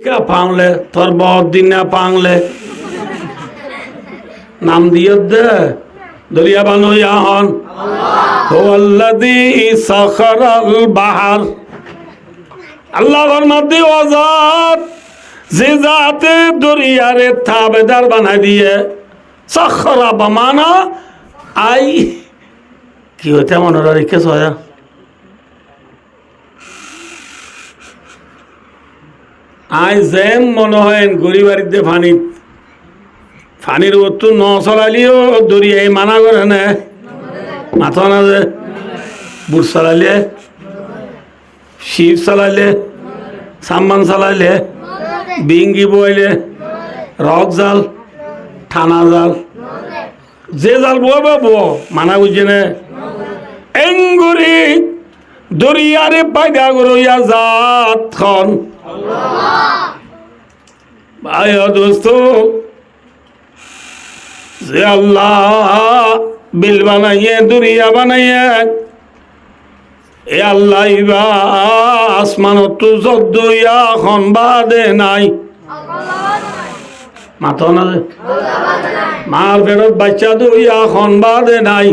কে পাংলে তোর বহুত দিন না পাংলে নাম দিয়ে দে দরিয়া বানুয়া হন হুয়াল্লাযী সাখারাল বাহর আল্লাহর মধ্যে ওয়াজাত যে জাতে দরিয়ারে তাবেদার বানাই দিয়ে সাখারা বামানা আই কি হতে মনে রেখে সয়া আই যেম মনে হয় গরিবারিতে ফানির ওতু ন চলালিও দরিয়ায় মানা করে না মাথা না যে বুট চালাইলে শিব চালাইলে সাম্মান চালাইলে বিঙ্গি বইলে রক জাল থানা জাল যে জাল বইব মানা বুঝছে না এঙ্গুরি দরিয়ারে পাইদা গরইয়া জাত খন ভাই দোস্ত যে আল্লাহ বিল বানাইয়ে দরিয়া বানাইয়ে এ আল্লাহ ইবা আসমানত যদ্দইয়া খন বাদে নাই মাথা না মার ফেরত বাচ্চা দইয়া খন বাদে নাই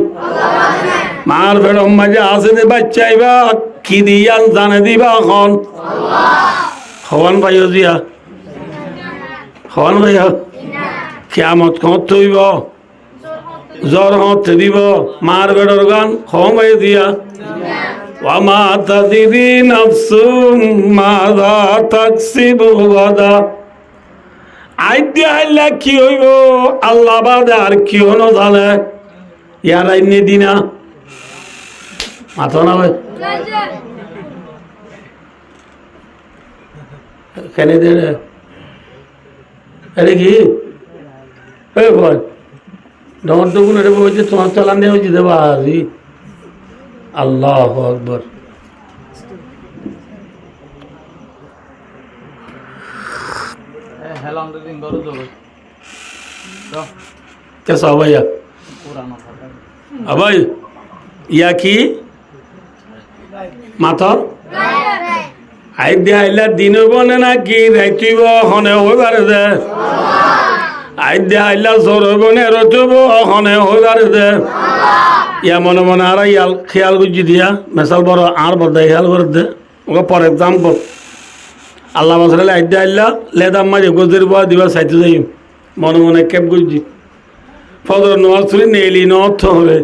মার ফেরত মাঝে আছে যে বাচ্চা ইবা কি দিয়া জানে দিবা খন হওয়ান ভাইও দিয়া হওয়ান ভাইয়া কিয়ামত কত হইব জ্বর হতে দিব মার বেড়র গান হওয়ান ভাই দিয়া ওয়ামা তাদিরি নাফসুম মাযা তাকসিবু গাদা আইতে আইলা কি হইব আল্লাহ বাদে আর কি হনো জানে ইয়ার আইনে দিনা মাথা না ভাই কেনে দে আরে কি এ ভাই ডর দুগুণ এটা বলছে তোমার চালান দেওয়া হয়েছে দেবা আজি আল্লাহু আকবার कैसा हो भैया भाई या की माथा আই দিয়া আইলা দিন বনে না কি রাইতিব হনে হইবারে দে আই দিয়া আইলা জোর বনে রতব হনে হইবারে দে ইয়া মনে মনে আর ইয়াল খেয়াল গুজি দিয়া মেসাল বড় আর বড় খেয়াল করে দে ওকে ফর এক্সাম্পল আল্লাহ মাসলে আই দিয়া আইলা লেদাম মাঝে গজের বয়া দিবা চাইতে যাই মনে মনে কেপ গুজি ফজর নোয়াজ তুলি নেইলি ন অর্থ হবে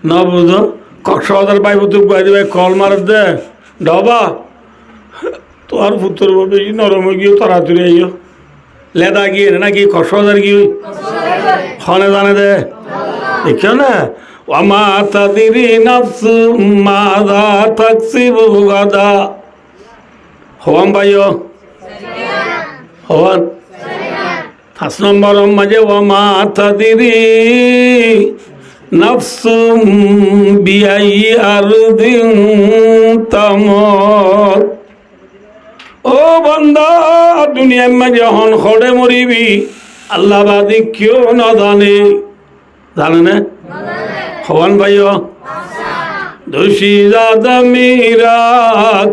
ন বুঝো কক্সবাজার পাইব তুক বাই দিবে কল মার দে ডবা তোর পুত্র বেশি নরম গিয়ে তাড়াতাড়ি আইও লেদা গিয়ে নাকি কক্সবাজার গিয়ে হনে জানে দে দেখিও না ওয়ামা তাদিরি নাফসু মাযা তাকসিবু গাদা হওয়ান ভাইও হওয়ান 5 নম্বর মাঝে ওয়ামা তাদিরি নাফসুম বিআই আরদিন তামুত ও বান্দা দুনিয়ার মাঝে হন খড়ে মরিবি আল্লাহ বাদি কেউ না জানে জানে না হওয়ান ভাইও দোষী জাদা মীরা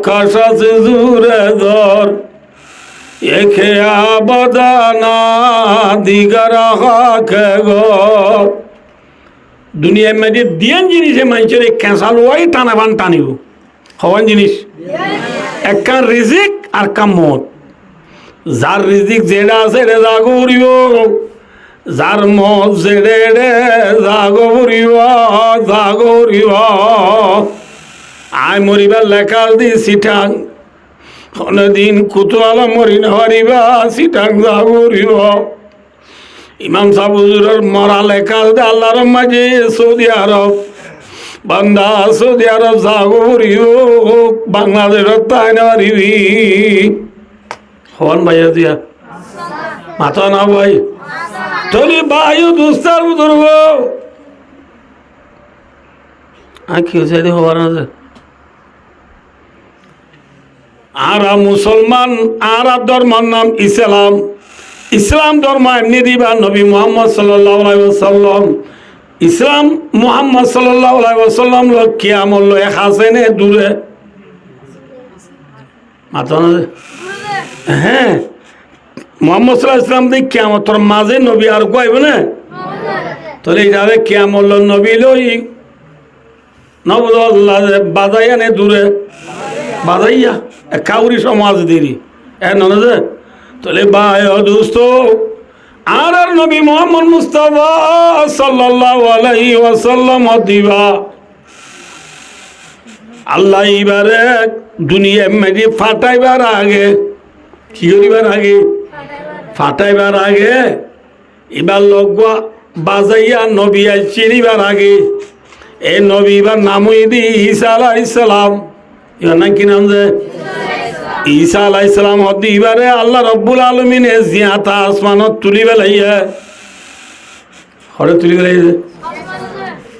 কাশাস জুরে ধর এখে আবাদানা দিগারা হাকে গর দুনিয়ার মাঝে দিয়ান জিনিসে মানুষের ক্যাঁচাল ওয়াই টানাবান টানিব হওয়ান জিনিস একটা রিজিক আর কামত যার রিজিক যেটা আছে এটা জাগো উড়িব যার মত যেটা জাগো উড়িব আয় মরিবার লেখাল দি সিটাং অনেকদিন কুতুয়ালা মরি না পারিবা সিটাং জাগো উড়িব ইমাম সাহুজুরের মরা লেখাল দে আল্লাহর মাঝে সৌদি আরব বান্দা সৌদি আরব জাগো উড়িব বাংলাদেশের তাই না পারিবি হন ভাইয়া দিয়া মাথা না ভাই তোলি বায়ু দুস্তার বুজুর্গ কি হয়েছে এটি হবার না আরা মুসলমান আরা ধর্মের নাম ইসলাম ইসলাম ধর্ম এমনি দিবা নবী মুহাম্মদ সাল্লাল্লাহু আলাইহি ওয়াসাল্লাম ইসলাম মুহাম্মদ সাল্লাল্লাহু আলাইহি ওয়াসাল্লাম লোক কিয়ামত লো এক আছে নে দূরে মাথা না হ্যাঁ মোহাম্মদ সাল্লাল্লাহু আলাইহি ওয়াসাল্লাম দিয়ে কিয়ামতের মাঝে নবী আর কইব না তাহলে এইটারে কিয়ামত নবী লই নবুল্লাহ বাজাইয়া নে দূরে বাজাইয়া কাউরি সমাজ দিরি এ ননদে তাহলে ভাই ও দোস্ত আর নবী মোহাম্মদ মুস্তাফা সাল্লাল্লাহু আলাইহি ওয়াসাল্লাম দিবা আল্লাহ এবারে দুনিয়া মেজি ফাটাইবার আগে কি করিবার আগে ফাটাইবার আগে এবার লোক বাজাইয়া নবী চিনিবার আগে এই নবী এবার নামই দি ঈসা আলাইহিস সালাম এবার নাম কি নাম যে ঈসা আলাইহিস সালাম হদি এবারে আল্লাহ রব্বুল আলামিন জিয়াতা আসমানত তুলি বেলাইয়া হরে তুলি বেলাইয়া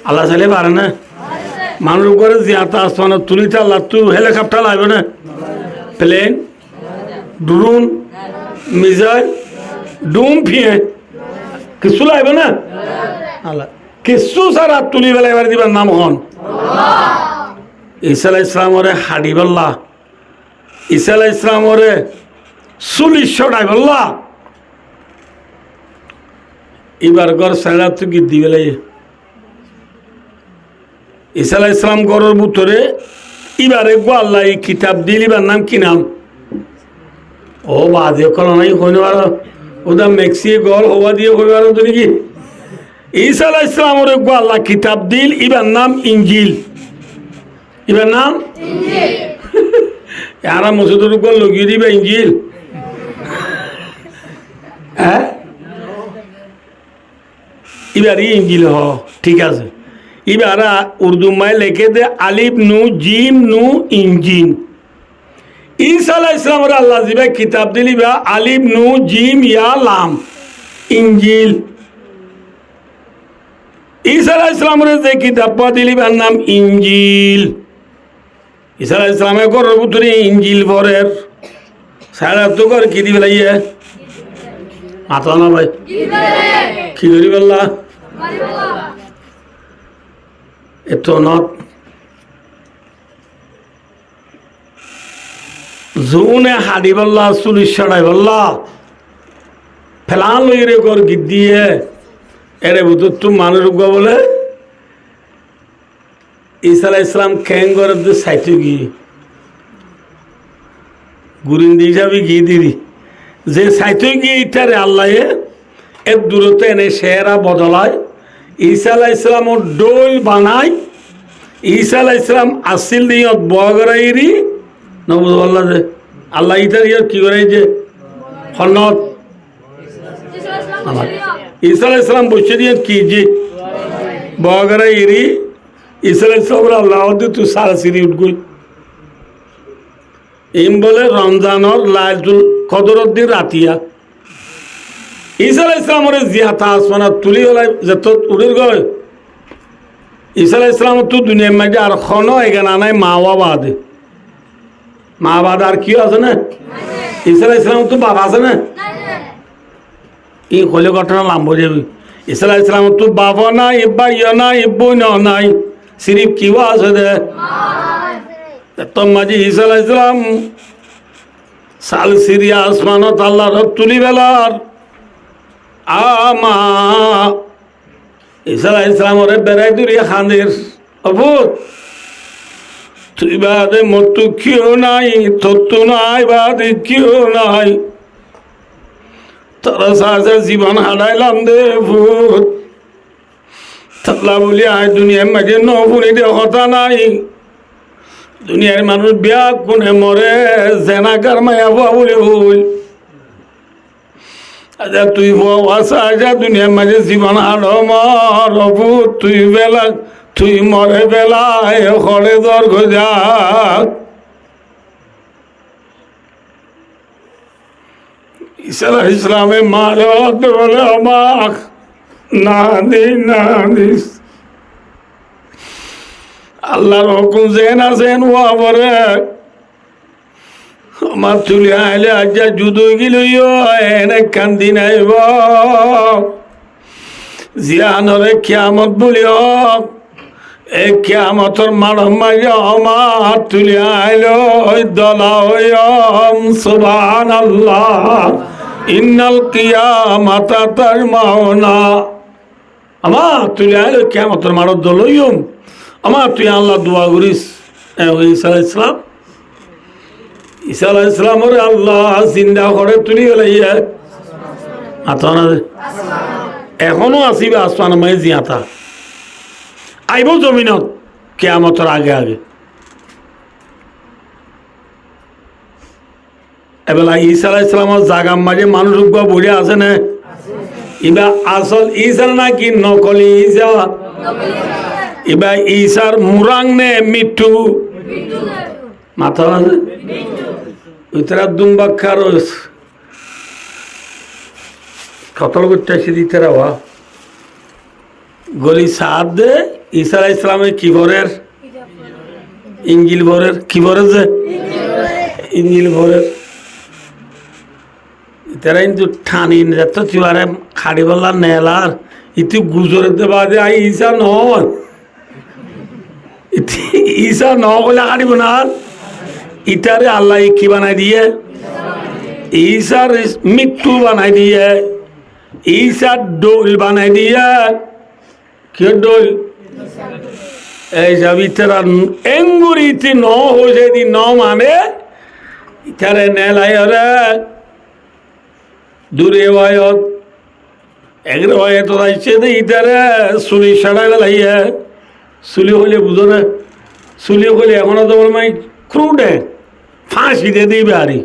আল্লাহ চাইলে পারে না মানুষ করে জিয়াতা আসমানত তুলিতে আল্লাহ তু হেলিকপ্টার লাগবে না প্লেন ড্রোন মিসাইল ডুম ফিয়ে কিছু লাগবে না আল্লাহ কিছু সারা তুলি বেলা এবার দিবার নাম হন ঈসা আলাইহিস সালামরে হাডি বল্লা ঈসা আলাইহিস সালামরে 40 ডাইবল্লা এবার ঘর সারা তো গিদ্দি বেলাই ঈসা আলাইহিস সালাম ঘরের ভিতরে এবারে গো আল্লাহ এই কিতাব দিলিবার নাম কি নাম ও বাদে কল নাই হইন আর ওদা মেক্সি গল হওয়া দিয়ে হইবার তো নাকি ঈসা আলাইহিস সালামের গো আল্লাহ কিতাব দিল এবার নাম ইনজিল এবার নাম ইনজিল यारा मसूदर को लोगी दी बे इंजील है इबारी इंजील हो ठीक है से इबारा उर्दू में लिखे दे अलिफ नू जीम नू इंजीन ईसा अलैहिस्सलाम रे अल्लाह जिबे किताब दिली बा अलिफ नू जीम या लाम इंजील ईसा अलैहिस्सलाम रे जे किताब दिली बा नाम इंजील ঈসা আলাইহিস সালামের ঘরের ভিতরে ইনজিল পড়ের সারা তো কর কি দিবে লাইয়ে মাথা না ভাই কি করি বললা এত নত জুনে হাডি বললা 40 বললা ফেলান লই রে কর গিদ দিয়ে এরে ভিতর তো মানুষ বলে ঈসা আলাইহিস সালাম খেঙ্গর দে সাইতে গিয়ে গুরিন্দি যাবি গিয়ে দিদি যে সাইতে গিয়ে ইটারে আল্লাহ এর দূরত্বে এনে শেরা বদলায় ঈসা আলাইহিস সালাম ডোল বানায় ঈসা আলাইহিস সালাম আসিল দিয়ে বগরাইরি নবুজ আল্লাহ যে আল্লাহ ইটার ইয়ার কি করে যে হনত ঈসা আলাইহিস সালাম বসে দিয়ে কি যে বগরাইরি ঈসা আলাইহিস সালাম আল্লাহ তু সারা সিরি উঠ গই এম বলে রমজানর লাইলাতুল কদরের দিন রাতিয়া ঈসা আলাইহিস সালামের জিয়াতা আসমানাত তুলি হলাই যত উড়ির গয় ঈসা আলাইহিস সালাম তো দুনিয়ার মাঝে আর খন এখানে নাই মা বাদ আর কি আছে না ঈসা আলাইহিস সালাম তো বাবা আছে না এই হলে ঘটনা লাম্ব যাবে ঈসা আলাইহিস সালাম তো বাবা নাই ভাইয়া নাই বোন নাই সিরিফ কি আছে দে তো মাঝে ঈসা আলাইহিস সালাম সাল সিরিয়া আসমানত আল্লাহর তুলি বেলার আমা ঈসা আলাইহিস সালাম ওরে বেড়াই দূরিয়া খান্দের অবুত তুই বাদে মতো কেউ নাই তত্ত্ব নাই বাদে কেউ নাই তারা সাজা জীবন হারাইলাম দে ভূত তাল্লা বলি আয় দুনিয়ার মাঝে নবুনি দে কথা নাই দুনিয়ার মানুষ বিয়া কোনে মরে জেনাকার মায়া বুয়া বলি হইল আচ্ছা তুই আসা আজা দুনিয়ার মাঝে জীবন হারো মর ভূত তুই মরে বেলায় খড়ে দর্ঘ যা ঈসা আলাইহিস সালামে মারে বলে আমাক না দিস আল্লাহর হুকুম যেন আছেন ওয়াবরে আমার তুলি আইলে আজ জুদো গিল এনে কান্দি নাইব জিয়ানরে কিয়ামত বলি হোক এই কিয়ামতর মাড় মাইয়া আমার তুলি আইল দলা হইম সুবহানাল্লাহ ইন্নাল কিয়ামাতা তাজমাউনা আমার তুই আইলো কিয়ামতের মারত দলইম আমার তুই আল্লাহ দোয়া করিস ঈসা আলাইহিস সালাম ঈসা আলাইহিস সালামের আল্লাহ জিন্দা করে তুলি গলাইয়া আতানা এখনো আসিবে আসমান মাই জিয়াতা আইব জমিনত কিয়ামতের আগে আগে এবেলা ঈসা আলাইহিস সালামের জাগার মাঝে মানুষ বড়ে আছে না ইবা আসল ঈসা নাকি নকলি ঈসা ইবা ঈসার মুরাং নে মিঠু মাথা আছে ইতরা দুম্বাক্ষার কতল করতে দিতেরা ওয়া গলি সাদ দে ঈসা আলাইহিস সালামের কি ভরের ইঞ্জিল ভরের কি ভরের যে ইঞ্জিল ভরের তারা কিন্তু ঠানি যাত চুয়ারে খাড়ি বললা নেলার ইতি গুজরে বাদে আই ঈসা নয় ঈসা ন বলে খাড়িব না ইটারে আল্লাহ কি বানাই দিয়ে ঈসার মৃত্যু বানাই দিয়ে ঈসার ডোল বানাই দিয়ে কি ডোল এই সব ইতারা এঙ্গুরিতে ন হয়ে দি ন মানে ইতারে নেলাই রে দূরে ওয়ায়ত এগরে ওয়ায়ত রাইছে দে ইতারে সুলি সাড়াই লাইয়া সুলি হলে বুঝো না সুলি হলে এখনো তো মাই ক্রুডে ফাঁসি দিয়ে দিবে আরি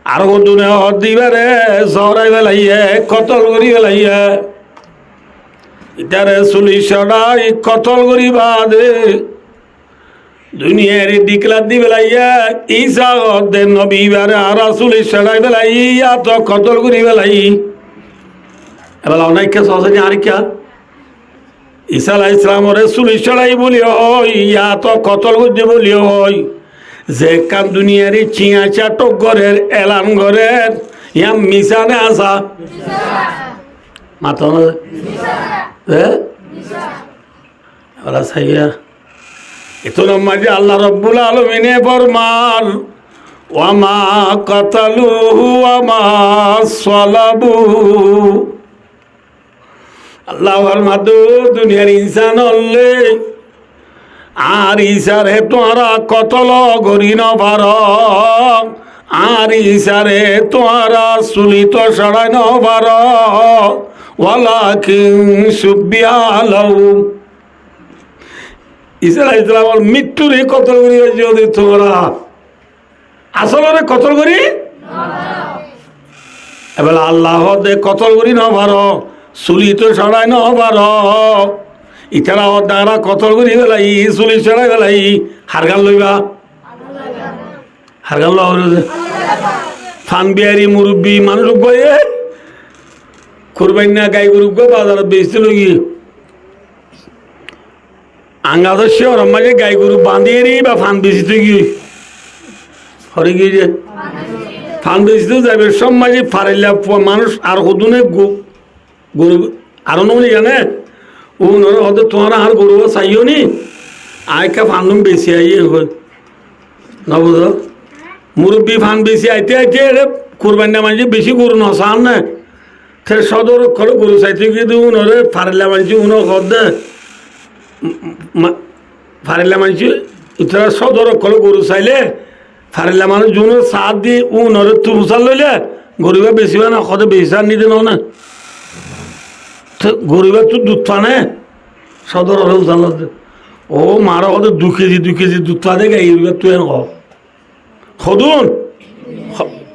আর দুনে হর দিবারে জহরাই বেলাইয়ে কতল করি বেলাইয়ে ইতারে সুলি সাড়াই কতল করি বাদে দুনিয়ার ডিকলার দি বেলাইয়া ঈসা দে নবী বারে আর সুলি সাড়াই বেলাই ইয়া তো কতল করি বেলাই এবার অনেককে সহজে আর কে ঈসা আলাইহিস সালামের সুলি সাড়াই বলি ওই ইয়া তো কতল করতে বলি ওই যে কাম দুনিয়ার চিয়া চাটক ঘরের এলান ঘরের ইয়া মিশানে আসা মাথা হ্যাঁ ওরা সাইয়া এতো মাঝে আল্লাহ রব্বুল আলামিনে ফরমান ওয়ামা কাতালুহু ওয়ামা সালাবুহু আল্লাহর মাদু দুনিয়ার ইনসান হলে আর ঈসারে তোরা কতল করি ন পার আর ঈসারে তোরা সুলিত সরাই ন পার ওয়ালাকিন সুবিয়ালাউ ঈসা আলাইহিস সালামের মৃত্যুরে কতল করি যদি তোরা আসলে কতল করি এবার আল্লাহ দে কতল করি ন পার সুলি তো সরাই ন পার ইতারা দ্বারা কতল করি বেলাই চুলি চড়াই বেলাই হারগান লইবা হারগান লওয়া ফান বিহারি মুরব্বী মানুষ গয়ে কোরবাইনা গাই গরু গো বাজারে বেচতে লগি আঙ্গাদ শিওর মাঝে গাই গরু বাঁধিয়ে বা ফান বেচিতে গিয়ে হরে গিয়ে যে ফান বেচিতে যাবে সব মাঝে ফারাইলা মানুষ আর হদুনে গরু আরো নই জানে ও হয়তো তোমার আর গরু চাইও নি আয়কা ফান্ডুম বেশি আইয়ে না বুঝো মুরব্বী ফান বেশি আইতে আইতে কোরবানিটা মানছি বেশি গরু নসান না সে সদর করে গরু চাইতে গিয়ে উনরে ফারেলা মানছি উন ঘর দে ফারেলা মানছি ইতারা সদর করে গরু চাইলে ফারেলা মানুষ জুন সাত দিয়ে উনরে তুমসার লইলে গরিবা বেশি হয় না সদে বেশি সার নিতে না গরিবের তো দুধ পানে সদর হলে উঠান ও মারা হতে 2 কেজি দুধ পানে গাই তুই সদুন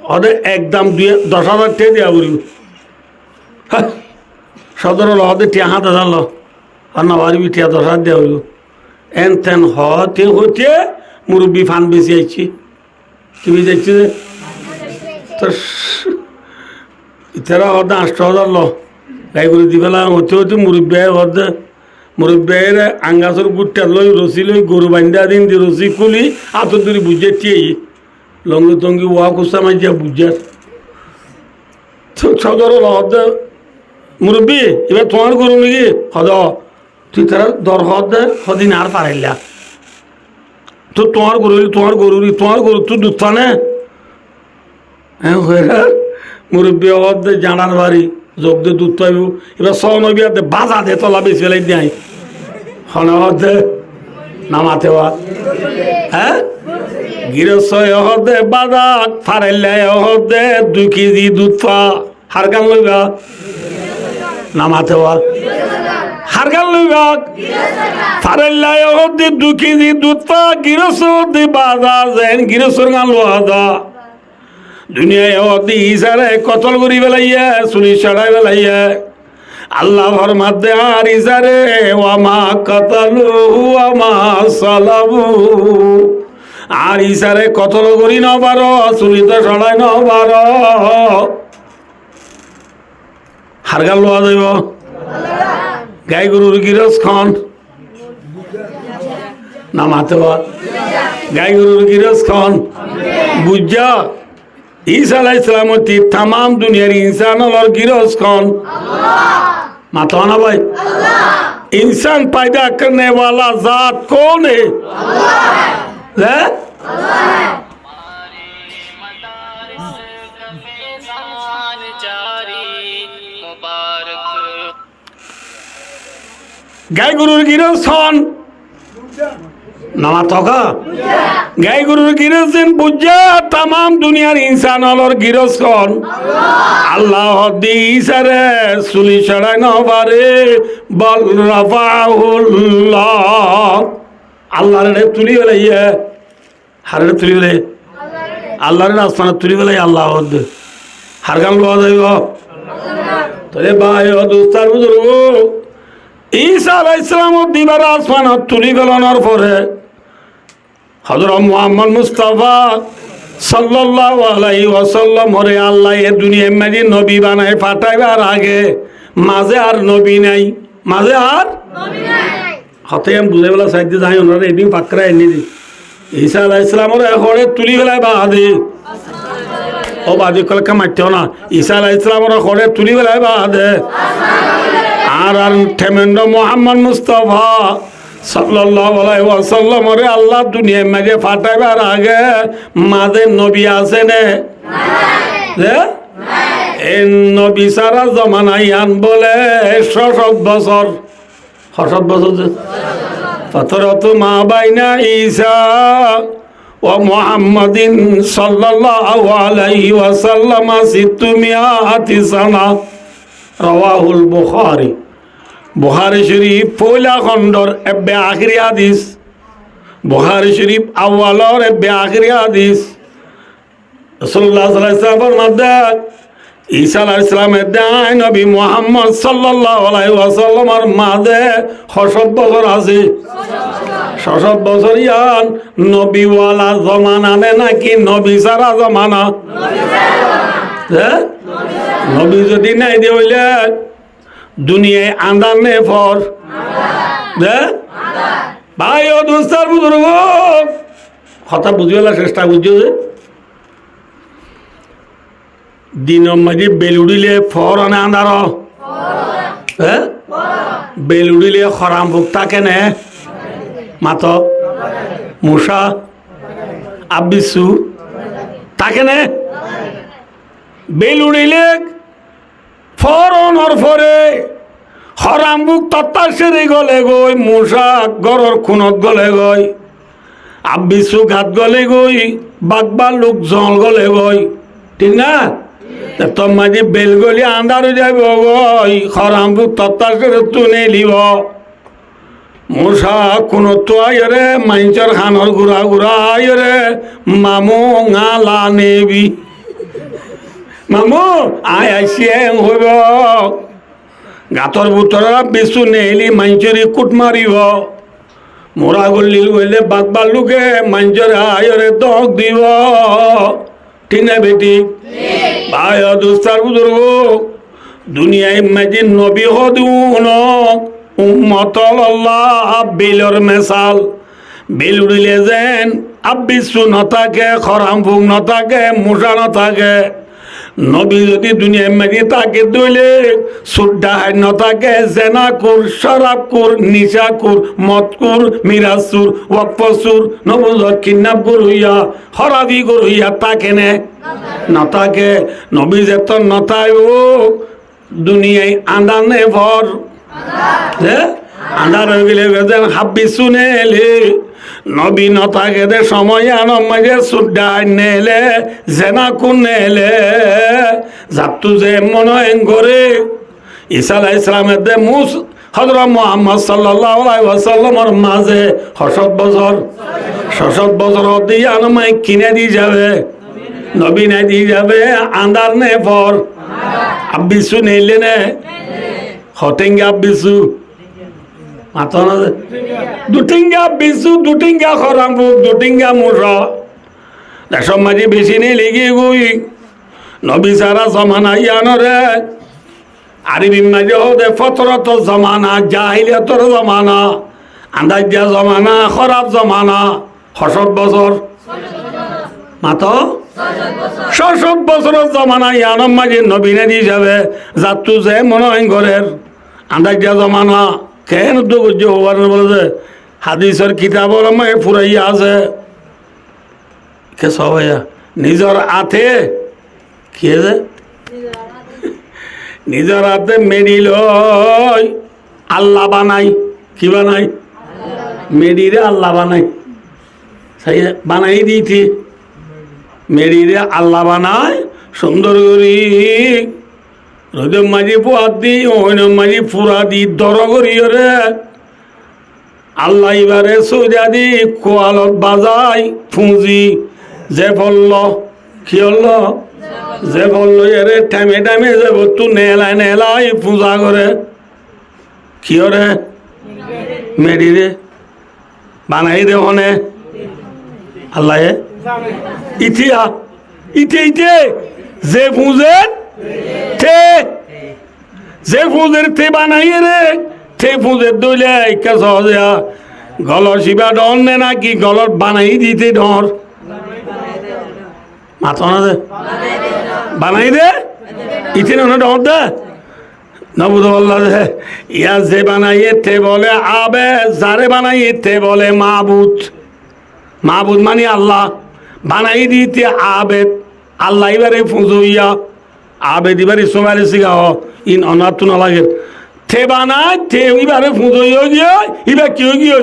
হতে একদম 10,000 টাকা দিয়া করিব সদর হল হতে 5,000 ল আর না পারবি 10,000 দেওয়া করিব এন তেন হতে হতে মুরব্বী ফান বেশি আইছি কি বেশি আইছি তো ইতারা হতে 8,000 ল গাই করে দিবেলা হতে হতে মুরব্বের আঙ্গাসর গুটটা লই রসি লই গরু বান্ধা দিন দি রসি খুলি আতর ধরে বুঝে টিয়ে লঙ্গি টঙ্গি ওয়া কুসা মাইজা বুঝার সদর হদ মুরব্বী এবার তোমার গরু নাকি হদ তুই তারা দর হদ হদিন আর পারাইলা তো তোমার গরু তোমার গরু তো দুধ পানে হ্যাঁ মুরব্বী হতে জানার বাড়ি যোগ দিয়ে দুধ পাইব এবার সনবিয়াতে বাজা দে তলা বেশি ফেলাই দেয় হনে হতে নামাতে হ্যাঁ গৃহস্থ হতে বাজা ফারাইলে হতে 2 কেজি দুধ পা হারকান লইবা নামাতে হারকান লইবা ফারাইলে হতে 2 কেজি দুধ পা গৃহস্থ হতে বাজা যেন গৃহস্থর গান লোহাদা দুনিয়ায় হতে ইসারে কতল করি বেলাইয়া চুরি চড়াই বেলাইয়া আল্লাহ ফরমাতে আর ইসারে ওয়ামা কাতালু ওয়ামা সালাবু আর ইসারে কতল করি ন পারো চুরি তো চড়াই ন পারো হারগাল লোয়া যাইব গাই গরুর গিরস খন নামাতে গাই গরুর গিরস খন বুঝা ঈসা আলাইহিস সালাম তাম দুনিয়ার ইনসান হল গিরস খন माता ना भाई इंसान पैदा करने वाला जात कौन है अल्लाह गाय गुरुर गिरसन नामा तोका गाय गुरुर गिरसन बुझा तमाम दुनियार इंसान हलर गिरस कौन আল্লাহ দিসারে সুলি ছড়াই ন পারে বল রাফাউল্লাহ আল্লাহর তুলি বেলাইয়া হারের তুলি বেলাই আল্লাহর আসমানে তুলি বেলাই আল্লাহ হার গান লোয়া যাইব তাহলে ভাই ও দোস্তার বুজুর্গ ঈসা আলাইহিস সালাম দিবার আসমান তুলি বেলানোর পরে হযরত মুহাম্মদ মুস্তাফা সাল্লাল্লাহু আলাইহি ওয়াসাল্লাম ওরে আল্লাহ এ দুনিয়ায় মাঝে নবী বানায় পাঠাইবার আগে মাঝে আর নবী নাই মাঝে আর নবী নাই হতে আমি বুঝাই বলা সাইতে যাই ওনারা এদিন পাকরা এনে দি ঈসা আলাইহিস সালাম ওরে হরে তুলি বেলায় বাদে ও বাদে কলকা মারতেও না ঈসা আলাইহিস সালাম ওরে হরে তুলি বেলায় বাদে আর আর থেমেন্দ্র মুহাম্মদ মুস্তাফা সাল্লাল্লাহু আলাইহি ওয়াসাল্লাম রে আল্লাহ দুনিয়ায় মাঝে পাঠাইবার আগে মাঝে নবী আছে না নাই এই নবী সারা জমানায় আন বলে 600 বছর 600 বছর ফাতরাতু মা বাইনা ঈসা ওয়া মুহাম্মাদিন সাল্লাল্লাহু আলাইহি ওয়াসাল্লাম 600 সানা রাওয়াহুল বুখারী বুখারী শরীফ পয়লা খণ্ডর এবে আখিরি হাদিস বুখারী শরীফ আউয়ালর এবে আখিরি হাদিস রাসূলুল্লাহ সাল্লাল্লাহু আলাইহি ওয়াসাল্লাম ফরমাতে ঈসা আলাইহিস সালামের দাই নবী মুহাম্মদ সাল্লাল্লাহু আলাইহি ওয়াসাল্লামের মাঝে 600 বছর আছে 600 বছর ইয়ান নবী ওয়ালা জামানা নাকি নবী সারা জামানা হ্যাঁ নবী যদি নাই দে হইলে দুনিয়ায় আন্দার নে ফর ভাই ও দোস্তার বুজুর্গ কথা বুঝিওলা চেষ্টা বুঝছো যে দিন মাঝে বেল উড়িলে ফর আনে আন্দার হ্যাঁ বেল উড়িলে খরাম ভোগ থাকে নে মাত মূষা আবিসু থাকে নে বেল উড়িলে ফরনর ফরে হরাম বুক তত্তা সেরে গলে গই মূষা গরর খুনত গলে গই আবিসু ঘাত গলে গই বাগবা লোক জল গলে গই ঠিক না তোর মাঝে বেল গলি আন্দার যাইব গই হরাম বুক তত্তা সেরে তুনে লিব মূষা খুনত তো আয়রে মাইঞ্চর খানর ঘুরা ঘুরা আয়রে মামু গালা নেবি মামু আয় আইসিয়ে হইব গাতর বুতর বেশু নেলি মাঞ্চরি কুট মারিব মোরা গল্লি হইলে বাগবার লোকে মাঞ্চরে আয়রে দক দিব ঠিক না বেটি ভাই দোস্তার বুজুর্গ দুনিয়ায় মাঝে নবী হদুন উম্মতল আল্লাহ বেলর মেসাল বেল উড়িলে যেন আব্বিসু নথাকে খরাম ফুক নথাকে মূষা নথাকে নবী যদি দুনিয়ায় মাঝে তাকে দইলে সুড্ডা হান্য তাকে জেনাকুর শরাবকুর নিশাকুর মদকুর মিরাসুর ওয়াকফসুর নবুজ কিডন্যাপকুর হইয়া হরাবি গুর হইয়া তাকে নে নতাকে নবী যেত নতায় ও দুনিয়ায় আন্দানে ভর আন্দার হয়ে গেলে হাব্বি শুনে এলে নবী নতাকে দে সময় আনমাজে সুড্ডা নেলে জেনা কোন নেলে যাতু যে মনে করে ঈসা আলাইহিস সালামের দে মুস হযরত মুহাম্মদ সাল্লাল্লাহু আলাইহি ওয়াসাল্লামের মাঝে ৬০ বছর দিয়ে আনমাই কিনে দি যাবে নবী নাই দি যাবে আন্দার নে পর আব্বিসু নেলে নে হটেঙ্গা আব্বিসু মাতনা দুটিঙ্গা বিসু দুটিঙ্গা খরামু দুটিঙ্গা মুরা দেশম মাঝে বেশি নেই লেগে গুই নবী সারা জমানা ইয়ানরে আরবি মাঝে হদে ফতরত জমানা জাহিলিয়াতর জমানা আন্দাজিয়া জমানা খরাব জমানা ৬০ বছর মাত ৬০ বছরের জমানা ইয়ানম মাঝে নবীনে দি যাবে যাতু যে মনে হয় ঘরের আন্দাজিয়া জমানা কেন তো বুঝছো হবার বলে যে হাদিসের কিতাবর আমায় ফুরাইয়া আছে কে সবাই নিজের হাতে কি আছে নিজের হাতে মেডিল আল্লাহ বানাই কি বানাই মেডিরে আল্লাহ বানাই সেই বানাই দিয়েছি মেডিরে আল্লাহ বানাই সুন্দর করি রোদম মাঝি পোয়াদ দি ওইনম মাঝি ফুরা দি দর করিয়রে আল্লাহ এবারে সৌজা দি কোয়ালত বাজাই ফুঁজি যে বলল কি হল যে বলল এরে টাইমে টাইমে যাব তু নেলাই পূজা করে কি করে মেডিরে বানাই দে হনে আল্লাহ ইতিয়া ইতে ইতে যে ফুঁজে তে যে ফুঁজের তে বানাইয়ে রে তে ফুঁজের দইলে একা সহজে গলর শিবা ডর নে নাকি গলর বানাই দিতে ডর মাথা না দে বানাই দে ইতে না ডর দে নবুদ বল্লা দে ইয়া যে বানাইয়ে তে বলে আবে যারে বানাইয়ে তে বলে মাবুদ মাবুদ মানে আল্লাহ বানাই দিতে আবেদ আল্লাহ এবারে ফুঁজো ইয়া আবে দিবার সময় শিখাও ইন অনাথ না লাগে থে বানায় থে এবারে ফুঁজো গিয়ে এবার কি গিয়ে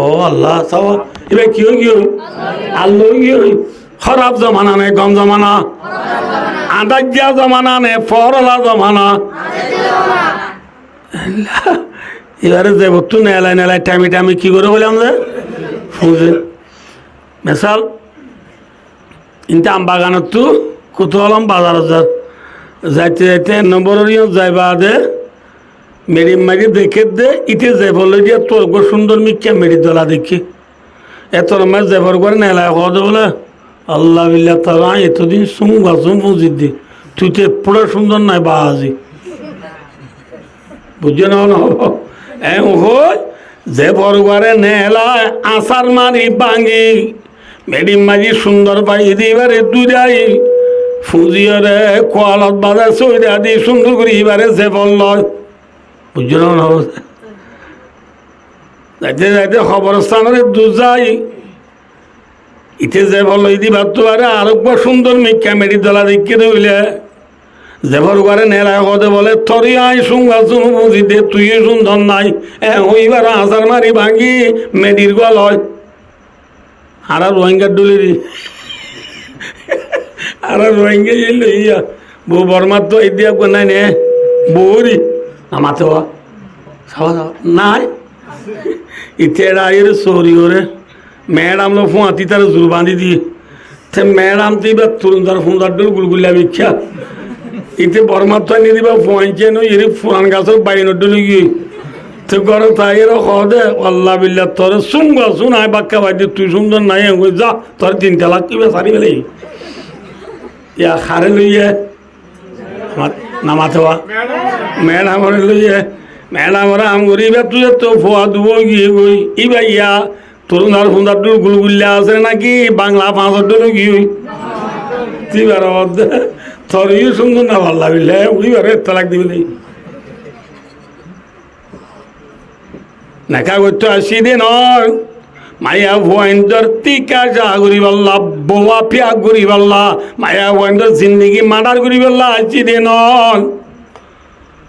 ও আল্লাহ সব এবার কি গিয়ে আল্লাহ গিয়ে খারাপ জমানা নেই গম জমানা আদাজ্জা জমানা নেই ফরলা জমানা এবারে যে বস্তু নেলাই নেলাই টাইমে টাইমে কি করে বললাম যে ফুঁজে মেশাল ইনতে আম বাগানত তো কুতুহলম বাজার যাইতে যাইতে নম্বরের যাইবা দে মেরি মারি দেখে দে ইতে যাই বলে দিয়ে তোর সুন্দর মিক্কা মেরি দলা দেখি এত আমার যাবার করে নেলায় হওয়া বলে আল্লাহ বিল্লাহ তারা এতদিন সুম বাসুম বুঝি দি তুই তো পুরো সুন্দর নাই বাহাজি বুঝছে না যে বরবারে নেলায় আসার মারি ভাঙি মেরি মাঝি সুন্দর পাই দিবারে দুজাই ফুজিয়রে কোয়ালত বাজা সইরা দি সুন্দর করে এবারে যে বলল বুঝছো না যাইতে যাইতে খবরস্থানের দুজাই ইতে যে বলল ইদি ভাবতে পারে আরেকবার সুন্দর মিক্কা মেরি দলা দেখে রইলে যে বরবারে নেলায় হতে বলে তরি আই সুঙ্গা শুনু বুঝি দে তুই সুন্দর নাই ওইবার আসার মারি ভাঙি মেডির গল হয় আর রোহিঙ্গার ডুলিরি আর রোহিঙ্গা লইয়া বউ বর্মার তো এই দিয়া নাই নে বৌরি আমাতে নাই ইতেরা এর সৌরি করে ম্যাডাম লো ফুঁয়াতি তার জুল বাঁধি দিয়ে তে ম্যাডাম তো এবার তরুণ তার ফুঁদার ডুল গুলগুলিয়া বিখ্যা ইতে বর্মার তো নিয়ে দিবা ফুঁয়াইছে নো এর ফুরান গাছের বাইনের ডুলে গিয়ে তো ঘরে তাই এর দে আল্লাহ বিল্লাহ তোর শুনবা শুন আয় বাক্কা ভাই তুই সুন্দর নাই যা তোর 3 তালাক কিবে সারি বেলে ইয়া খারে লইয়ে নামাতে ম্যাডাম লইয়ে ম্যাডাম আম করি এবার তুই তো ফোয়া দুবো গিয়ে গই ইবা ইয়া তরুণ আর ফুন্দার ডুল গুলগুল্লা আছে নাকি বাংলা 5 ডুল গিয়ে তুইবার মধ্যে তোরও সুন্দর না ভাল লাগলে উড়িবার তালাক দিবি নেই নেকা করতে আসি দে নয় মায়া ভয়েন্দর টিকা যা করি পাল্লা বোয়া পিয়া করি পাল্লা মায়া ভয়েন্দর জিন্দগি মার্ডার করি পাল্লা আসি দে নয়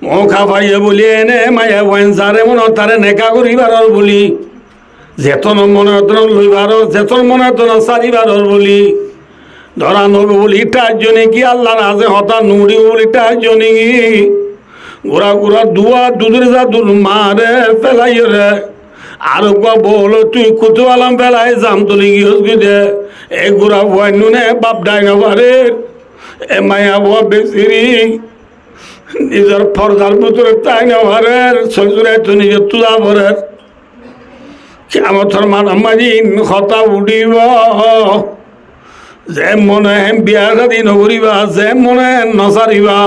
মৌখা পাইয়ে বলি এনে মায়া ভয়েন সারে মনে তারে নেকা করিবার বলি যেতন মনে লইবার যেতন মনে সারিবার বলি ধরা নব বলি তার জন্য কি আল্লাহ রাজে হতা নুড়ি বলি তার জন্য কি গোড়া গোড়া দুয়া দুধের যা দুল মারে ফেলাই রে আর বল তুই কুতু আলাম ফেলাই জাম তুলি গিয়ে দে এ গোড়া ভয় নুনে বাপ ডাই নবারে এ মায়া বুয়া বেশিরি নিজের ফরদার ভিতরে তাই নবারের শ্বশুরে তো নিজের তুলা ভরের কেমন মাঝি হতা উঠিব যে মনে বিয়া শাদী নকরিবা যে মনে নচারিবা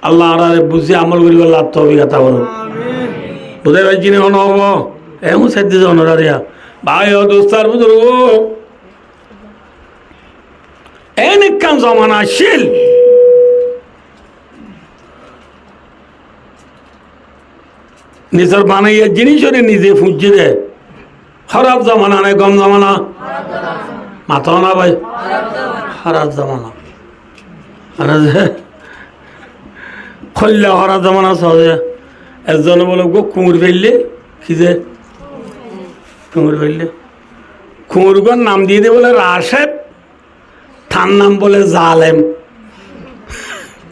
আল্লাহ বুঝি আমল করিব লাভ তো অভিজ্ঞতা করো বুঝাই পাইছি নি হব এমন সাইতে অনারিয়া ভাই ও দোস্তার বুজুর্গ এনে কাম জমানা শিল নিজের বানাইয়া জিনিস নিজে ফুঁজছে দে খারাপ জমানা নাই কম জমানা মাথা না ভাই খারাপ জমানা খল্লা খারাপ জমানা সহজে একজন বলে গো কুমুর ফেললে কি যে কুমুর ফেললে কুমুরগর নাম দিয়ে দিয়ে বলে রাশেদ তার নাম বলে জালেম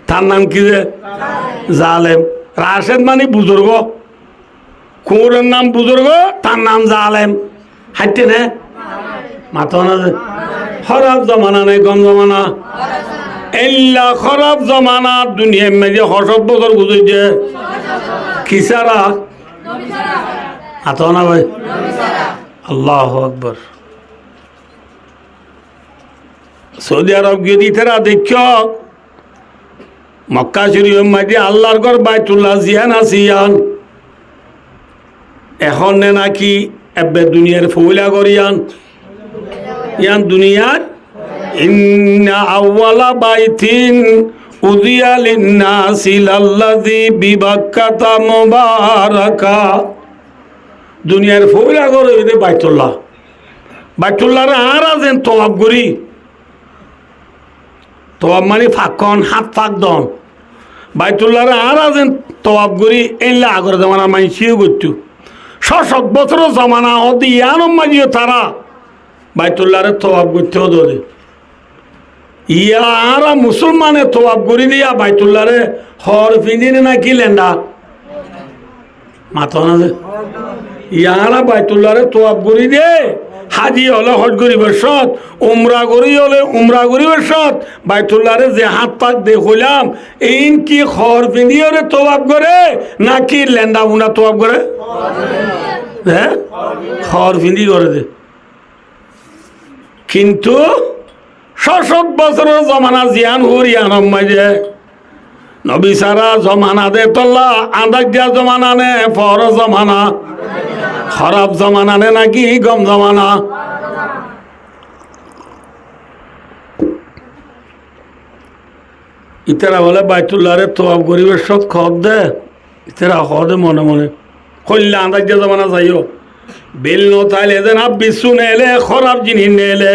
তার নাম কি যে জালেম রাশেদ মানে বুজুর্গ কুমুরের নাম বুজুর্গ তার নাম জালেম হাইতে নে মাথা না খারাপ জমানা নেই কম জমানা এল্লা খারাপ জমানা দুনিয়া মেজে 60 বছর বুঝেছে কিসারা মাথা না ভাই আল্লাহ আকবর সৌদি আরব গিয়ে দিতেরা দেখ মক্কা শরীফ মাঝে আল্লাহর ঘর বাইতুল্লাহ জিয়ান আসিয়ান এখন নাকি এবে দুনিয়ার ফৌলা করিয়ান ইয়ান দুনিয়ার ইন্না আউওয়ালা বাইতিন উযিয়া লিন-নাসি লাল্লাযী বিবাক্কাতা মুবারাকা দুনিয়ার ফৌলা করে এতে বাইতুল্লাহ বাইতুল্লাহর আর আছেন তওয়াব করি তওয়াব মানে ফাঁকন হাত ফাঁক দন বাইতুল্লাহর আর আছেন তওয়াব করি এলা আগর জামানা মাইছিও করতো 600 বছর জমানা হতে ইয়ানো মাঝিও তারা বাইতুল্লাহরে তওয়াব করতেও ধরে ইয়া আর মুসলমানে তওয়াব করি দিয়া বাইতুল্লাহরে হর ফিদিনে নাকি লেন্ডা মাথা না ইয়ারা বাইতুল্লাহরে তওয়াব করি দে হাজি হলে হজ গরিবের সৎ উমরা করি হলে উমরা গরিবের সৎ বাইতুল্লাহরে যে হাত পাক দেখলাম এই কি খর ফিদিওরে তওয়াব করে নাকি লেন্ডা উনা তওয়াব করে হ্যাঁ খর ফিদি করে দে কিন্তু 600 বছরের জমানা জিয়ান হুরিয়ান মাঝে নবী সারা জমানা দে তল্লা আন্দাজ দিয়া জমানা নে ফর জমানা খারাপ জমানা নে নাকি গম জমানা ইতারা বলে বাইতুল্লাহরে তওয়াব গরিবের সৎ খদ দে ইতারা খদে মনে মনে কল্লা আন্দাজ দিয়া জমানা যাইও বেল নতাইলে যেন বিশ্বু নেলে খারাপ জিনিস নেলে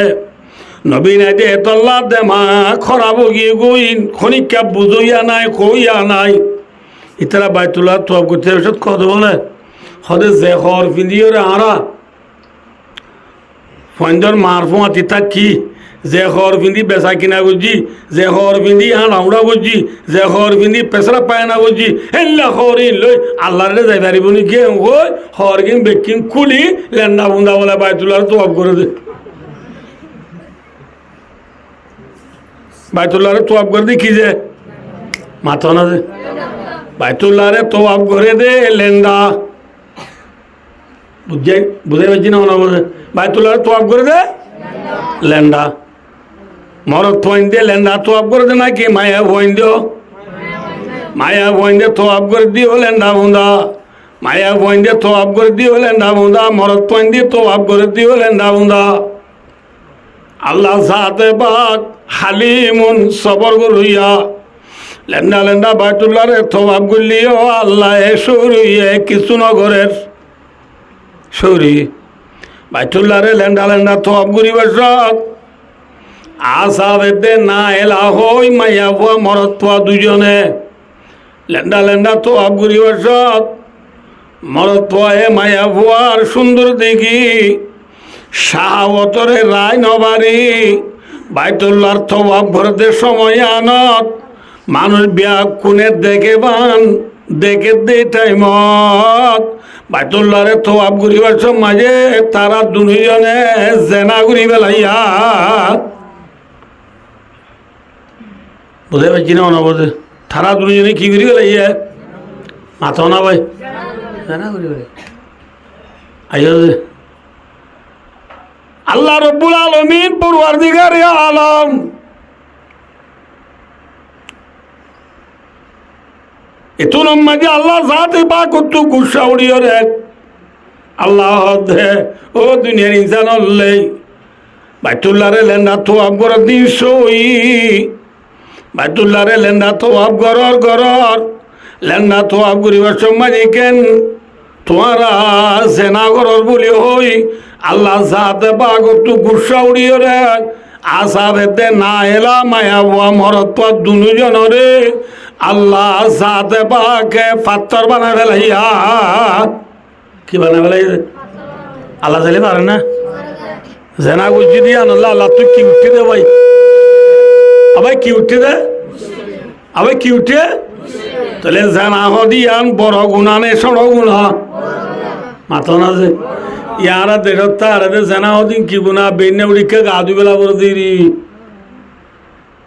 নবী নাই দে তল্লা দে মা খারাপ গিয়ে গইন খনিকা বুঝইয়া নাই কইয়া নাই ইতারা বাইতুল্লাহ তওয়াব করতে সৎ খদ বলে খদে যে খর ফিন্দিওরে আরা ফন্দর মারফুয়া তিতা কি যে খর ফিন্দি বেচা কিনা করছি যে খর ফিন্দি লাউড়া করছি যে খর ফিন্দি পেছরা পায়না করছি এল্লা খরিন লই আল্লাহরে যাই পারিব নি কে হই খর কিন বেকিন খুলি লেন্ডা বুন্দা বলে বাইতুল্লাহ তওয়াব করে দে বাইতুল্লাহরে তওয়াব করে দি কি যে মাথা না দে বাইতুল্লাহরে তওয়াব করে দে লেন্ডা বুঝাই পারছি না ওনা বলে বাইতুল্লাহরে তওয়াব করে দে লেন্ডা মরদ পয়েন্ট দিয়ে লেন্ডা তওয়াব করে দে নাকি মায়া পয়েন্ট দিও মায়া পয়েন্ট দিয়ে তওয়াব করে দিও লেন্ডা বুন্দা মায়া পয়েন্ট দিয়ে তওয়াব করে দিও লেন্ডা বুন্দা মরদ পয়েন্ট দিয়ে তওয়াব করে দিও লেন্ডা বুন্দা আল্লাহ সাথে পাক হালিমুন সবর গরুইয়া লেন্দা লেন্দা বাইতুল্লাহরে থবাব গুলিও আল্লাহ সৌরিয়ে কিছু নগরের সৌরি বাইতুল্লাহরে লেন্দা লেন্দা থবাব গুরি বসত আসাবেদে না এলা হই মাইয়া ভুয়া মরত পোয়া দুজনে লেন্দা লেন্দা থবাব গুরি বসত মরত পোয়া এ মাইয়া ভুয়ার সুন্দর দেখি শাহাবতরে রায় নবারি বাইতুল্লাহর থবাব ভরতে সময় আনত মানুষ বিয়া কোনে দেখে বান দেখে দে টাইমত বাইতুল্লাহরে থবাব ঘুরিবার মাঝে তারা দুজনে জেনা ঘুরি বেলাইয়া বুঝে পাচ্ছি না না বোঝে তারা দুজনে কি ঘুরি বেলাইয়া মাথাও না ভাই জেনা ঘুরি বেলাই আইয়া আল্লাহ রব্বুল আলামিন পরওয়ারদিগারে আলম এতো মাঝে আল্লাহ জাতে পাক তো গুসা উড়িয়ে রে আল্লাহ দে ও দুনিয়ার ইনসান হল্লে বাইতুল্লাহরে লেন্দা তো আবগর দিন সই বাইতুল্লাহরে লেন্দা তো আবগরর গরর লেন্দা তো আবগরিবার সময় কেন তোমারা জেনা গরর বলি হই আল্লাহ জাতে পাক তো গুসা উড়িয়ে রে আসাবেতে না এলা মায়া বুয়া মরত পর দুজনরে আল্লাহ জাতে পাকে পাত্তর বানা ফেলাইয়া কি বানা ফেলাই আল্লাহ চাইলে পারে না জেনা গুজি দিয়া আল্লাহ আল্লাহ তুই কি উঠে দে ভাই আবার কি উঠে দে আবার কি উঠে তাহলে জেনা হদিয়ান বড় গুণা নে সড় গুণা মাথা না যে ইয়ারা দেড় তার জেনা হদিন কি গুণা বেন্যা উড়িকে গা দুই বেলা বড় দিরি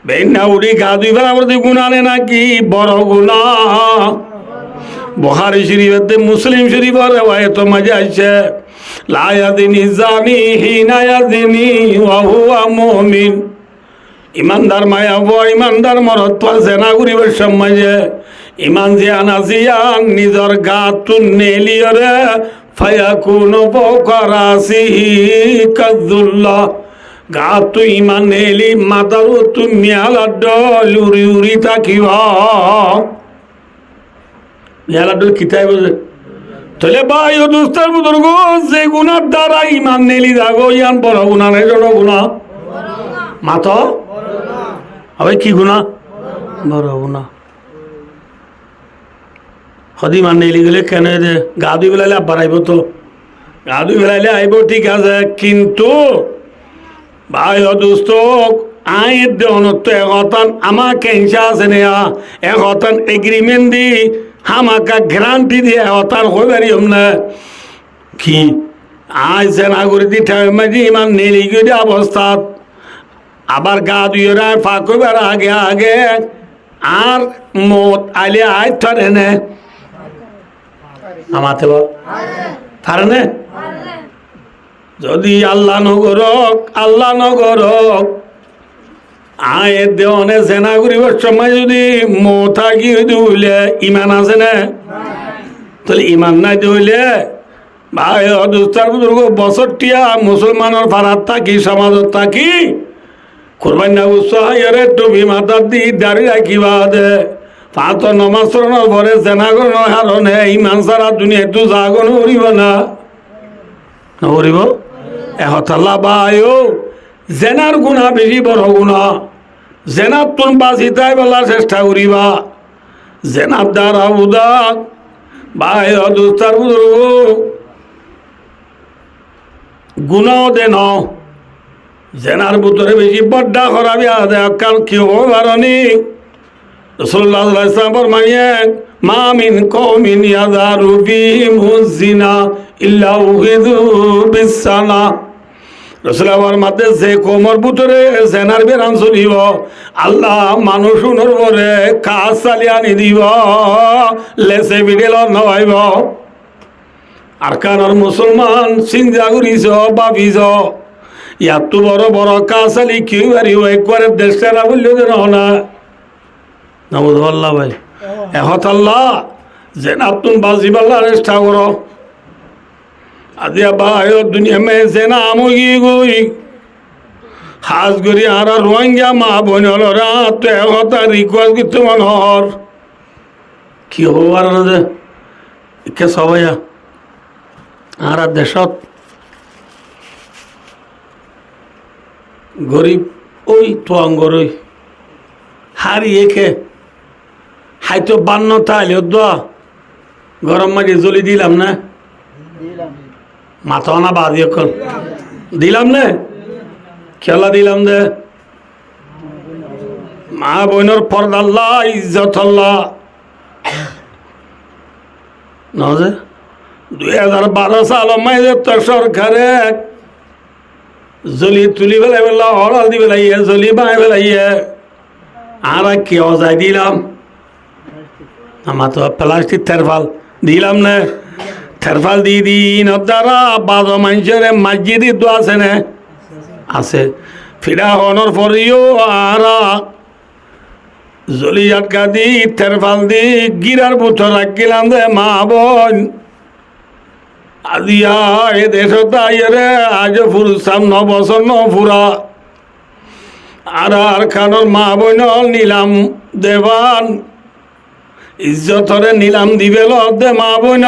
বেন্যা উড়ি গা দুই বেলা বড় দি গুণা নে নাকি বড় গুণা বুখারী শরীফে মুসলিম শরীফের রিওয়ায়াত মাঝে আছে লা ইয়াদিনি জানি হিনা ইয়াদিনি ওয়া হুয়া মুমিন ইমানদার মায়া বয় ইমানদার মরত পর জেনা করিবার সময় ইমান জিয়ান আজিয়ান নিজর গাতুন নেলিয়রে ফায়াকুনু বকরাসিহি কাযুল্লাহ গাতু ইমান নেলি মাদারু তুমি আলাদ লুরি উরি তাকিবা ইয়ালাদ কিতাব বলে তাহলে ভাই ও দোস্তার বুজুর্গ যে গুনার দ্বারা ইমান নেলি যাগো ইয়ান বড় গুনাহ নাই ছোট গুনাহ মাথা আবার কি গুনাহ বড় গুনাহ হদি মান নেলি গেলে কেন দে গা দুই বেলালে আবার আইব তো গা দুই বেলালে আইব ঠিক আছে কিন্তু ভাই ও দোস্ত আয়ের দেহনত এখন আমাকে হিংসা আছে নেয়া এখন এগ্রিমেন্ট দি আমাকে গ্যারান্টি দিয়ে এখন হইবারি না কি আজ সেনা করে দি ঠাইমাজি ইমান নেলি গিয়ে অবস্থাত আবার গা দুই রায় ফাঁক হইবার আগে আগে আর মত আইলে আয় ধরে নে আমাতে বল পারে নে যদি আল্লাহ নগরক আয়ের দেওয়ানে জেনা করিবার সময় যদি মোথা কি হইলে ইমান আছে না তাহলে ইমান নাই দিলে ভাই অদুস্তার বুজুর্গ বছরটিয়া মুসলমানের ফারাত থাকি সমাজত থাকি কোরবান না উৎসাহে টুপি মাথার দি দাঁড়িয়ে রাখিবা দে পাঁচ নমাজ পড়ানোর পরে জেনা করানোর কারণে ইমান সারা দুনিয়া একটু জাগন করিব না করিব এহতাল্লা বায়ু জেনার গুণা বেশি বড় গুণা জেনার তুন বাঁচিতাই বলার চেষ্টা করিবা জেনার দ্বারা উদাক বাই অদুস্তার বুজুর্গ গুণাও দেন জেনার ভিতরে বেশি বড্ডা খরাবি আছে কারণ কি হবো কারণে রাসূলুল্লাহ সাল্লাল্লাহু আলাইহি ওয়াসাল্লাম ফরমায়েন মা মিন কওমিন ইয়াযারু ফীহিমুজ জিনা ইল্লা উখিযু বিসসানা রাসূলুল্লাহর মতে যে কোমর ভিতরে জেনার বেরান চলিব আল্লাহ মানুষ শুনর পরে কাজ চালিয়ে আনি দিব লেসে বিড়েল নবাইব আর কারণ মুসলমান চিন্তা করিস ভাবিস ইয়াত বড় বড় কাজ চালি কি পারিব একবারে দেশটা বললে না নবুল্লাহ ভাই এখন আল্লাহ যেন আপনি বাজিবাল্লাহ চেষ্টা করো আদিয়া ভাই দুনিয়া মে যেন আমগি গই হাজ করি আর রোহিঙ্গা মা বোন হলরা তো একটা রিকোয়েস্ট করতে মনে হর কি হবার কে সবাই আর দেশত গরিব ওই তো আঙ্গরই হারিয়ে খে হাইতো বান্নটা আইলে দোয়া গরম মাঝে জ্বলি দিলাম না মাথা না বাদ এখন দিলাম না খেলা দিলাম দে মা বোনের পর্দাল্লাহ ইজ্জত আল্লাহ নজে 2012 সাল মাইজে তো সরকারে জলি তুলি বেলাই বেলা হরাল দি বেলাইয়ে জলি বাই বেলাইয়ে আর কি অজাই দিলাম আমার তো প্লাস্টিক থেরফাল দিলাম না থেরফাল দি দিন দ্বারা বাদ মানুষের মসজিদ তো আছে না আছে ফিরা হনর পরেও আর জলি আটকা দি থেরফাল দি গিরার বুথর রাখিলাম দে মা বোন আজিয়া এ দেশত আইরে আজ ফুরসাম 9 বছর ন ফুরা আর খানোর মা বোন নিলাম দেবান ইজ্জতরে নিলাম দিবেল দে মা বোন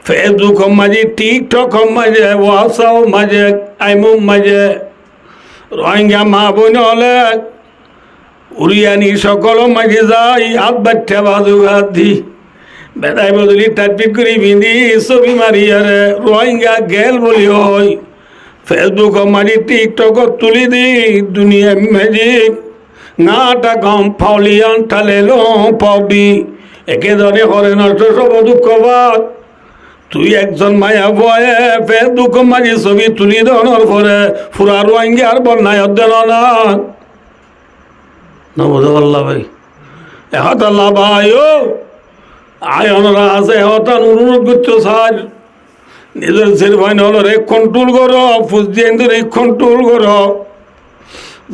ফেসবুক মাঝে টিকটক মাঝে হোয়াটসঅ্যাপ মাঝে আইমু মাঝে রোহিঙ্গা মা বোন হলে উড়িয়ানি সকল মাঝে যাই হাত বাচ্চা বাজু হাত দি বেদাই বদলি টাইপিট করি বিঁধি ছবি মারি আরে রোহিঙ্গা গেল বলি হয় ফেসবুক মাঝে টিকটক তুলি দি দুনিয়া ম্যাজিক নাটা গম ফাউলিয়ান ঠালে লো পাবি একেদরে হরে নষ্ট সব দুঃখ বাদ তুই একজন মায়া বয়ে ফেসবুক মাঝে ছবি তুলি দেওয়ার পরে ফুরা রোহিঙ্গা আর বন্যায় দেন না বোঝা পারলা ভাই এহত আল্লাহ ভাই ও আয়নরা আছে এহত অনুরোধ করছো স্যার নিজের সেরফাইন হলো রে কন্ট্রোল করো ফুজিয়ে কন্ট্রোল করো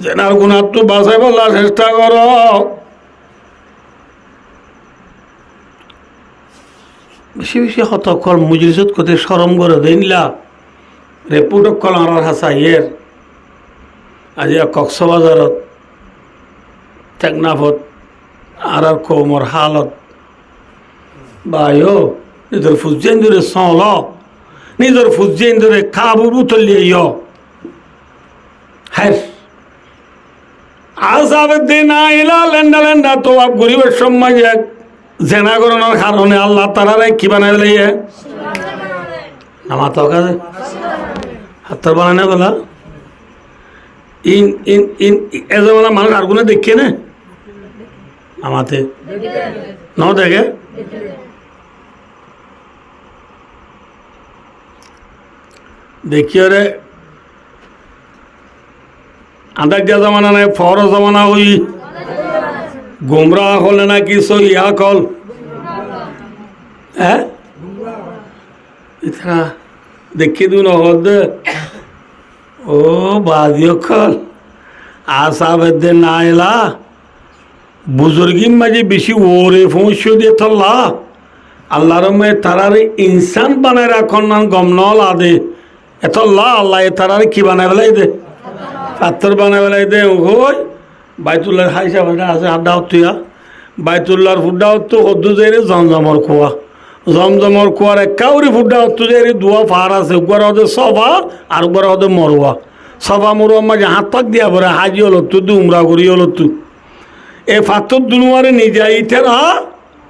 জেনার গুণার তো বাসায় বলার চেষ্টা করো বেশি বেশি হতকল মুজরিসত করতে সরম করে দিনলা রেপুটক কল আর হাসা ইয়ের আজ কক্সবাজারত টেকনাফত আর কৌমর হালত বায়ো নিজের ফুজিয়েন ধরে সল নিজের ফুজিয়েন ধরে খাবু বুতলিয়ে হ্যাঁ আসাবের না এলা লেন্ডা লেন্ডা তো আপ গরিবের সমাজে জেনা করানোর কারণে আল্লাহ তারা কি বানাই লাইয়ে নামা তো কাজে হাত্তার বানায় না বলা ইন ইন ইন এজে বলা মানুষ আর গুলো দেখে না আমাতে ন দেখে দেখিও রে আদার যা জমানা নাই ফর জমানা ওই গুমরা হলে নাকি সইয়া কল হ্যাঁ দেখি দু নহদ ও বাদিও কল আসাবেদে না এলা বুজুর্গিম মাঝে বেশি ওরে ফোঁস দিয়ে থল্লা আল্লাহর মে তারার ইনসান বানায় রাখন না গম নল আদে এতল্লা আল্লাহ তারার কি বানায় বেলাই দে পাথর বানায় বেলাই দে ওই বাইতুল্লাহর হাইসা আছে আড্ডা হতুয়া বাইতুল্লাহর ফুড্ডা হতো হদ্দু যাই রে জমজমর খোয়া জমজমর খোয়ার একাউরি ফুড্ডা হতো যাই রে দুয়া ফার আছে উপরে হতে সফা আর উপরে হতে মরুয়া সফা মরুয়া মাঝে হাত পাক দিয়া পরে হাজি হল তু উমরা করি হল তু এ ফাতর দুনুয়ারে নিজে ইটের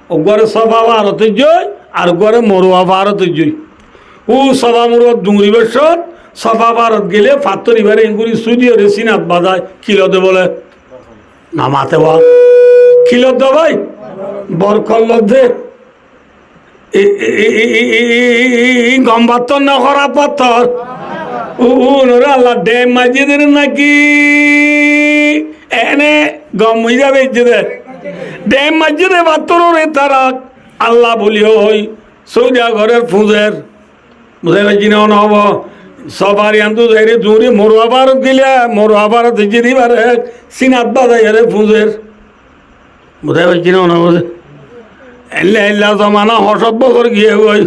ওগরে সফা ভারতে জয় আর গরে মরুয়া ভারতে জয় ও সফা মরুয়া ডুঙ্গরি বেশত সফা ভারত গেলে ফাতর এবারে এগুলি সুদিও রে সিনাত বাজায় কিলোতে বলে নামাতে বা কিলো দে ভাই বরকল দে গম পাত্তর না করা পাত্তর আল্লাহ ড্যাম মাঝিদের নাকি এনে গম হয়ে যাবে ড্যাম মাঝিদে পাত্তর রে তারা আল্লাহ বলি ওই সৌদিয়া ঘরের ফুঁজের বুঝে পাইছি না হব সবার আনতো যাই রে দূরে মরুয়া ভারত গেলে মরুয়া ভারত যদি পারে সিনাত বাজাই রে ফুঁজের বুঝাই পাইছি না বোঝে এল্লা এল্লা জমানা 60 বছর গিয়ে ওই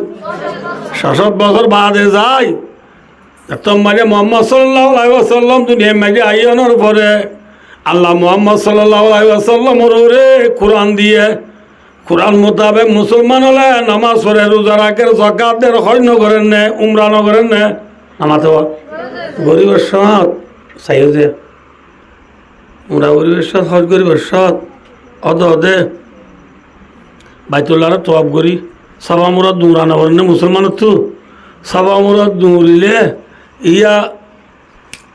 60 বছর বাদে যায় তোর মাঝে মোহাম্মদ সাল্লাল্লাহু আলাইহি ওয়াসাল্লাম দুনিয়ার মাঝে আইয়ানোর পরে আল্লাহ মোহাম্মদ সাল্লাল্লাহু আলাইহি ওয়াসাল্লামর ওরে কোরআন দিয়ে কোরআন মোতাবেক মুসলমান হলে নামাজ পড়ে রোজা রাখেন যাকাত দেন হজ করেন না উমরা করেন না আমাতে গরিবের সৎ চাইও যে উমরা গরিবের সৎ হজ গরিবের সৎ অদে বাইতুল্লাহ তওয়াব করি সবা মুরাদ দৌড়ানো করেন না মুসলমানের তো সবা মুরাদ দৌড়িলে ইয়া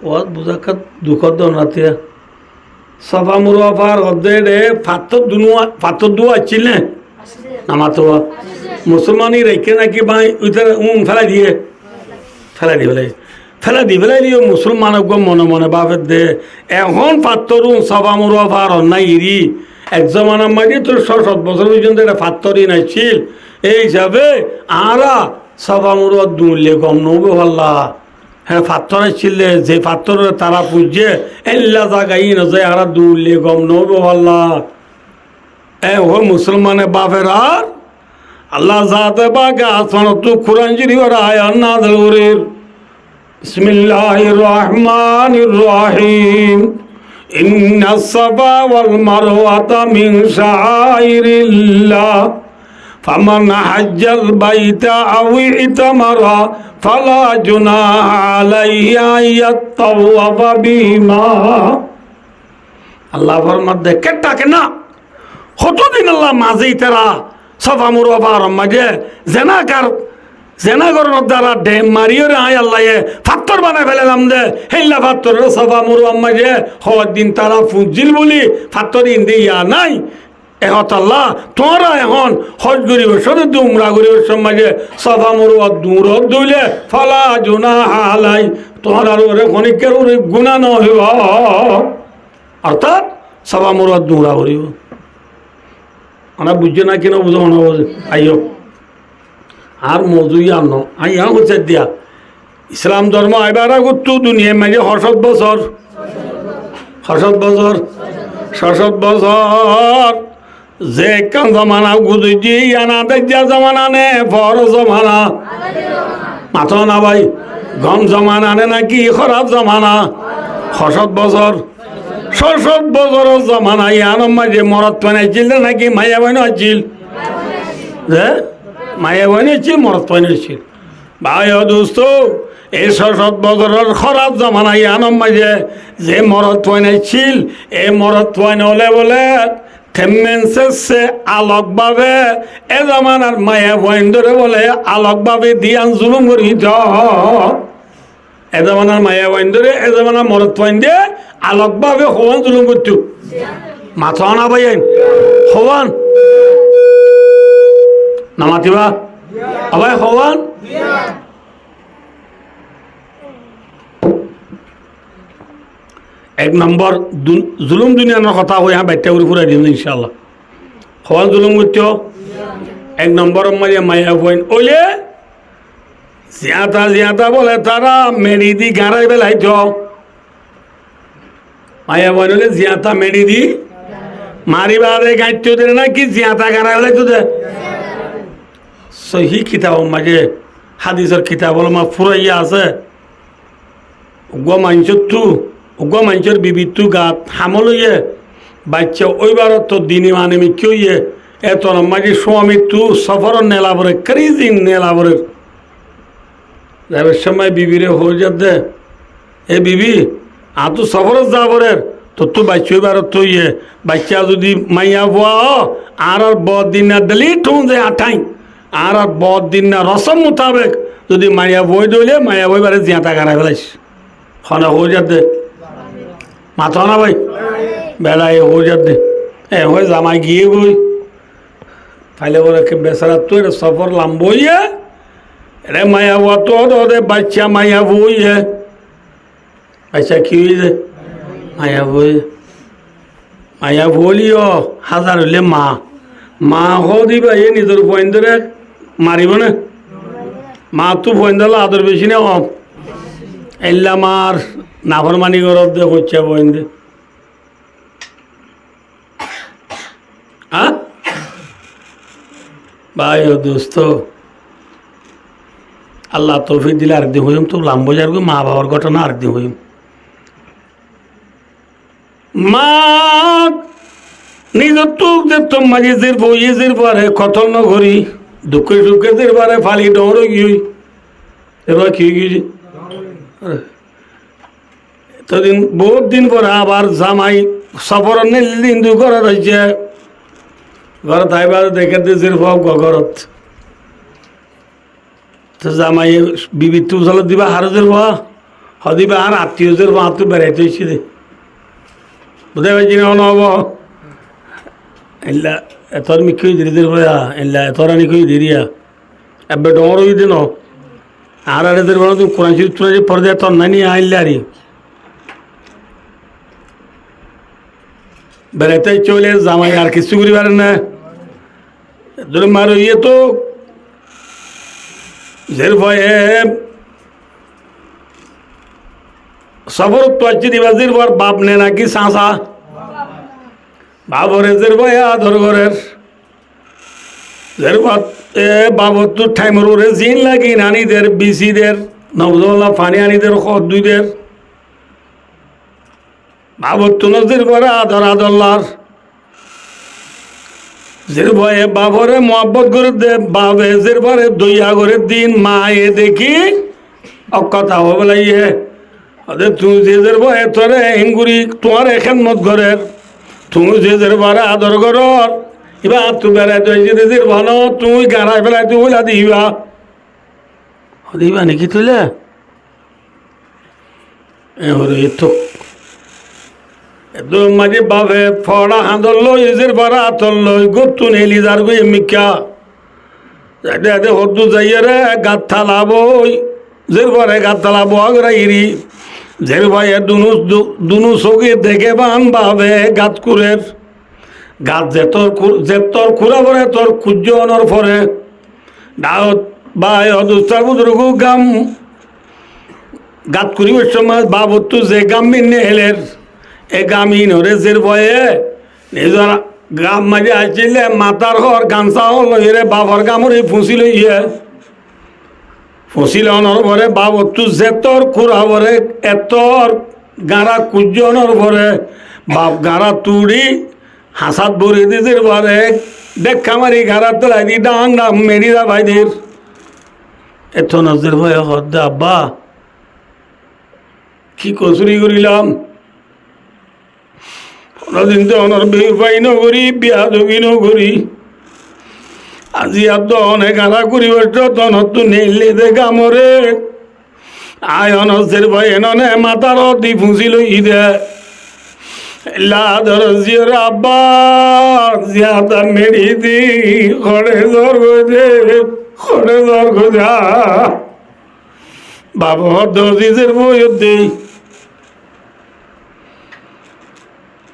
ও বুঝাকাত দুঃখত দনাতিয়া সফা মুরা পার অর্ধে রে ফাতর দু আসছিল না নামাতো মুসলমানই রেখে নাকি ভাই ওইটার ফেলাই দিয়ে ফেলাই দিও মুসলমান মনে মনে বাপের দে এখন ফাতর সফা মুরা পার অন্যায় ইরি এক জমানার মাঝে তোর 7 বছর পর্যন্ত এটা ফাতরই নাইছিল এই হিসাবে আরা সফা মুরা দুলে কম নবে ভাল্লা হ্যাঁ পাথর ছিলে যে পাথর তারা পুজে এল্লা জায়গায় না যায় আর দৌড়লে গম নব আল্লাহ এ ও মুসলমানে বাপের আর আল্লাহ জাতে বাগে আসন তু কুরআন শরীফের আয়াত নাযিল করেন বিসমিল্লাহির রহমানির রহিম ইন্নাস সাফা ওয়াল মারওয়াতা মিন শাআইরিল্লাহ ফামান হাজ্জাল বাইতা আও ইতামারা ফালা জুনাহা আলাইহি আয়াতাওয়াফা বিমা আল্লাহ ফরমাত দেখে টাকে না কতদিন আল্লাহ মাঝেই তারা সফা মুরওয়ার মাঝে জেনাগর দ্বারা ডেম মারিও রে আয় আল্লাহ ফাত্তর বানায় ফেলাম দে হেল্লা ফাত্তর সফা মুরওয়ার মাঝে হওয়ার দিন তারা ফুজিল বলি ফাত্তর ইন্দি ইয়া নাই এখন আল্লাহ তোরা এখন হজ গরিবের সাথে উমরা গরিবের সমাজে সফা মরুয়া দূর দইলে ফালা জুনাহা আলাই তোরার ওরে খনিকের ওরে গুনাহ ন হইব অর্থাৎ সফা মরুয়া দূরা করিব আমরা বুঝছে না কিনা বুঝো মনে বুঝে আইও আর মজুই আন আইয়া হচ্ছে দিয়া ইসলাম ধর্ম আইবার আগত দুনিয়ার মাঝে 6 বছর যে কান জমানা গুজুজি আনা দেখা জমানা নে বড় জমানা মাথা না ভাই গম জমানা নে নাকি খারাপ জমানা 6 বছর জমানা ইয়ানোর মাঝে মরত পানাইছিল নাকি মায়া বইন আছিল যে মায়া বইন আছিল মরত পানাইছিল ভাই ও দোস্ত এই 6 বছরের খারাপ জমানা ইয়ানোর মাঝে যে মরত পানাইছিল এই মরত পাইন হলে বলে থেমেন্সে আলোকভাবে এ জামানার মায়া বইন ধরে বলে আলোকভাবে দিয়ান জুলুম করি এ জামানার মায়া বইন ধরে এ জামানার মরত পয়েন দিয়ে আলোকভাবে হওয়ান জুলুম করতো মাথা না ভাইয়েন হওয়ান না মাতিবা আবাই হওয়ান এক নম্বর জুলুম দুনিয়ার কথা হয়ে হ্যাঁ বাইটা করে ফুরাই দিন ইনশাল্লাহ হওয়ান জুলুম করতো এক নম্বর মায়া বইন ওলে জিয়াতা বলে তারা মেরি দি গাড়াই বেলাই তো মায়া বইন হলে জিয়াতা মেরি দি মারিবারে গাইতো দে নাকি জিয়াতা গাড়াই বেলাই তো দে সহি কিতাব মাঝে হাদিসের কিতাব বলে মা ফুরাইয়া আছে গো মাঞ্চর তু গো মাঞ্চর বিবিতু গাত হামল ইয়ে বাচ্চা ওইবার তো দিনে মানে কেউ ইয়ে এত মাঝে স্বামী তু সফর নেলাবরে ক্রিজিং নেলাবরে যাবার সময় বিবিরে হয়ে যাতে এ বিবি তো সফর যাবরের তো বাচ্চা এবার তো ইয়ে বাচ্চা যদি মাইয়া বুয়া আর দিন না দিলি ঠুঁ যে আঠাই আর দিন না রসম মোতাবেক যদি মাইয়া বই দইলে মাইয়া বই বারে জিয়াতা গাড়াই ফেলাইস খনা হয়ে যাতে মাথা না ভাই বেড়াই হয়ে যাতে হয়ে জামাই গিয়ে গই ফাইলে বলে বেচারা তো এটা সফর লাম্বইয়ে রে মায়া বুয়া তো ওদের বাচ্চা মায়া বইয়ে বাচ্চা কি হয়েছে মায়া বলিও হাজার হইলে মা দিবা এ নিজের পয়েন্ট ধরে মারিব না মা তো পয়েন্ট দিলে আদর বেশি না এল্লা মার নাফরমানি গরব দে হচ্ছে পয়েন্ট দে ভাই ও দোস্ত আল্লাহ তৌফিক দিলে আরেকদিন হইম তো লাম্বজার মা বাবার ঘটনা আরেকদিন হইম মা নিজের টুক দেখতাম মাঝে যে বইয়ের পরে কতল নগরী দুঃখে সুখের পরে ফালি ডর গিয়ে এবার কি গিয়েছি এতদিন বহুত দিন পরে আবার জামাই সফর দিন দু ঘরত হয়েছে ঘরত আইবার দেখে দিয়েছে ঘরত তো জামাই বিবি তুল দিবা হারজের ভা হদিবা আর আত্মীয়দের ভা তো বেড়াইতে হয়েছে দে বুঝতে পারছি না হব এলা এতর মিখুই দিদির ভয়া এলা এতর আনি খুই দিরিয়া এবার ডর হয়ে দিন আর এদের বলো তুমি কোরআন শরীফ তুলে পর্দা তোর নানি আইলে আরি বেড়াইতে চলে জামাই আর কিছু করি পারেন না ধরে মারো ইয়ে তো যের ভয়ে সফর তো আছে দিবাজির পর বাপ নে নাকি সাঁসা বাবরে যের ভয়ে আদর ঘরের যের বাবর তো ঠাইমর ওরে জিন লাগি নানিদের বিসিদের নবদল্লা ফানি আনিদের দুইদের বাবর তো নজর করে আদর আদল্লার যের ভয়ে বাবরে মোহাব্বত করে দে বাবে যের পরে দইয়া করে দিন মা এ দেখি অকথা হবে লাগিয়ে ওদের তুমি যে ভয়ে তোরে হিঙ্গুরি তোমার এখান মত ঘরের তুমি যে বারে আদর ঘর এবার তুই বেড়াইতে যে ভালো তুই গাড়াই ফেলাই তুই বলে দিবা দিবা নাকি তুলে এতো একদম মাঝে বাপে ফড়া হাঁদল লই এজের বারা আতল লই গতুন এলি যার গই মিকা যাতে যাতে হদ্দু যাইয়ে রে গাত থালাবই জের পরে গাত থালাবো আগরা ইরি জের ভাইয়ের দুনু চোখে দেখে বান বাবে গাত কুরের গাত যেতর খুরা পরে তোর সূর্য অনর পরে ডাহত বাই অদুস্তার বুদুর্গু গাম গাত করিবার সময় বাবতু যে গাম মিনে হেলের এ গামিন হরে জের ভয়ে নিজর গাম মাঝে আসছিলে মাতার ঘর গামছা হল রে বাবার গামর এই ফুঁসি লইয়ে ফুঁসিল অনর ভরে বাবতু যেতর খুরা ভরে এতর গাঁড়া কুজনর ভরে বাপ গাঁড়া তুড়ি হাসাত ভরে দিদের ভরে দেখা মারি গাঁড়া তোলাই দি ডাং ডাং মেরিরা ভাইদের এত নজর ভয়ে হদ্দা আব্বা কি কচুরি করিলাম দিন তো অনর বেউপাই নগরী বিয়া দগি নগরী আজি আর অনেক আলা করি তনত নেইলে দে গামরে আয় অনসের ভয় এনে মাতার দি ফুঁসি লই দে লাদর জিয়র আব্বা জিয়াতা মেরি দি খড়ে জর দে খড়ে জর গোজা বাবা দজিজের বই দেই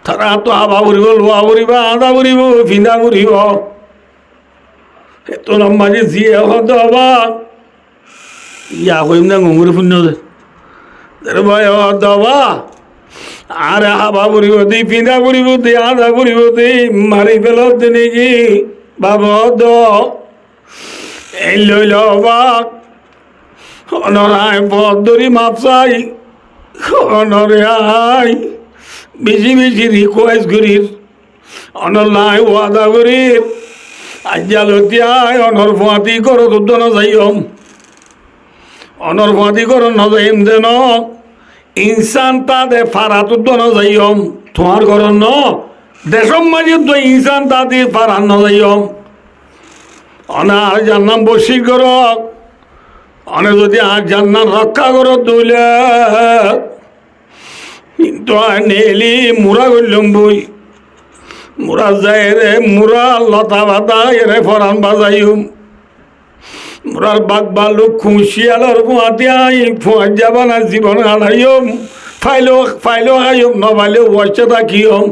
তারা তো আবা উড়িব লোয়া উড়িব আদা উড়িব ফিন্দা উড়িব এত লম্বা যে জিয়ে হত হবা ইয়া কইম না ঘুমুরে শূন্য ভয় হত হবা আর আবা উড়িব দি ফিন্দা উড়িব দি আদা উড়িব দি মারি ফেলত নাকি বাবা হত এই লইল হবা অনরায় বদরি মাপসাই অনরে আই বেশি বেশি রিকোয়েস্ট করির অনলাই ওয়াদা করির আজ্জালতিয়ায় অনর ফাঁতি করো তো ন যাইম অনর ফাঁতি করো ন যাইম দেন ইনসান তাদে ফারা তো ন যাইম তোমার ঘর ন দেশম মাঝে তো ইনসান তাদি ফারা ন যাইম অনার জান্নাম বসি কর অনে যদি আর জান্নাত রক্ষা করো তুলে কিন্তু নেলি মুরা করলাম বই মুরা যায় রে মুরা লতা বাতা এরে ফরান বাজাইম মুরার বাঘ বালু খুশিয়ালর ফুয়াতে আই ফুয়া যাবা না জীবন হারাইম ফাইলো খাইম নবাইলে ওয়াইছে থাকিম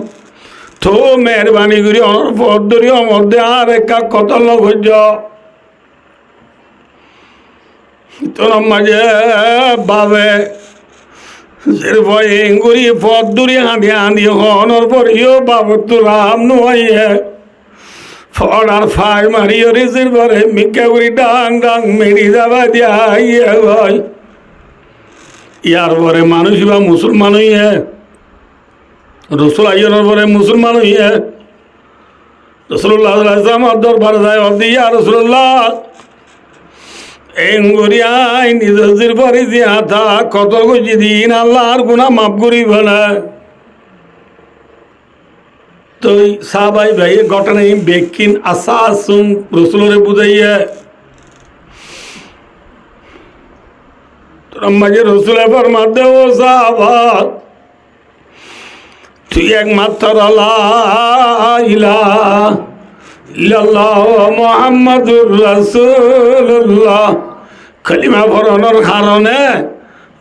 তো মেহরবানি করি অনর পদ্ধতি মধ্যে আর একা কত লোক হইজ তোর মাঝে বাবে যের ভয়ে গুড়ি পথ দূরে হাঁদি হাঁদি হনর পরিও বাবু তোরা হাম নুয়ে ফড়ার ফাই মারি রিজির পরে মিকা করি ডাং ডাং মেরি যাবা দিয়া ইয়ে হয় ইয়ার পরে মানুষ বা মুসলমান হইয়ে রসুল আইনের পরে মুসলমান হইয়ে রসুল্লাহ আমার দরবার যায় অব্দি ইয়া রসুল্লাহ এঙ্গরিয়াই নিজের পরে যে হাতা কত গুজি দিন আল্লাহর গুণা মাফ করিব না তো সাহাবাই ভাই ঘটনা বেকিন আসা আসুন রসুলরে বুঝাইয়া তোর মাঝে রসুলের পর মাধ্যমে ও সাহাবা তুই একমাত্র মুহাম্মাদুর রাসূলুল্লাহ কালিমা পড়ানোর কারণে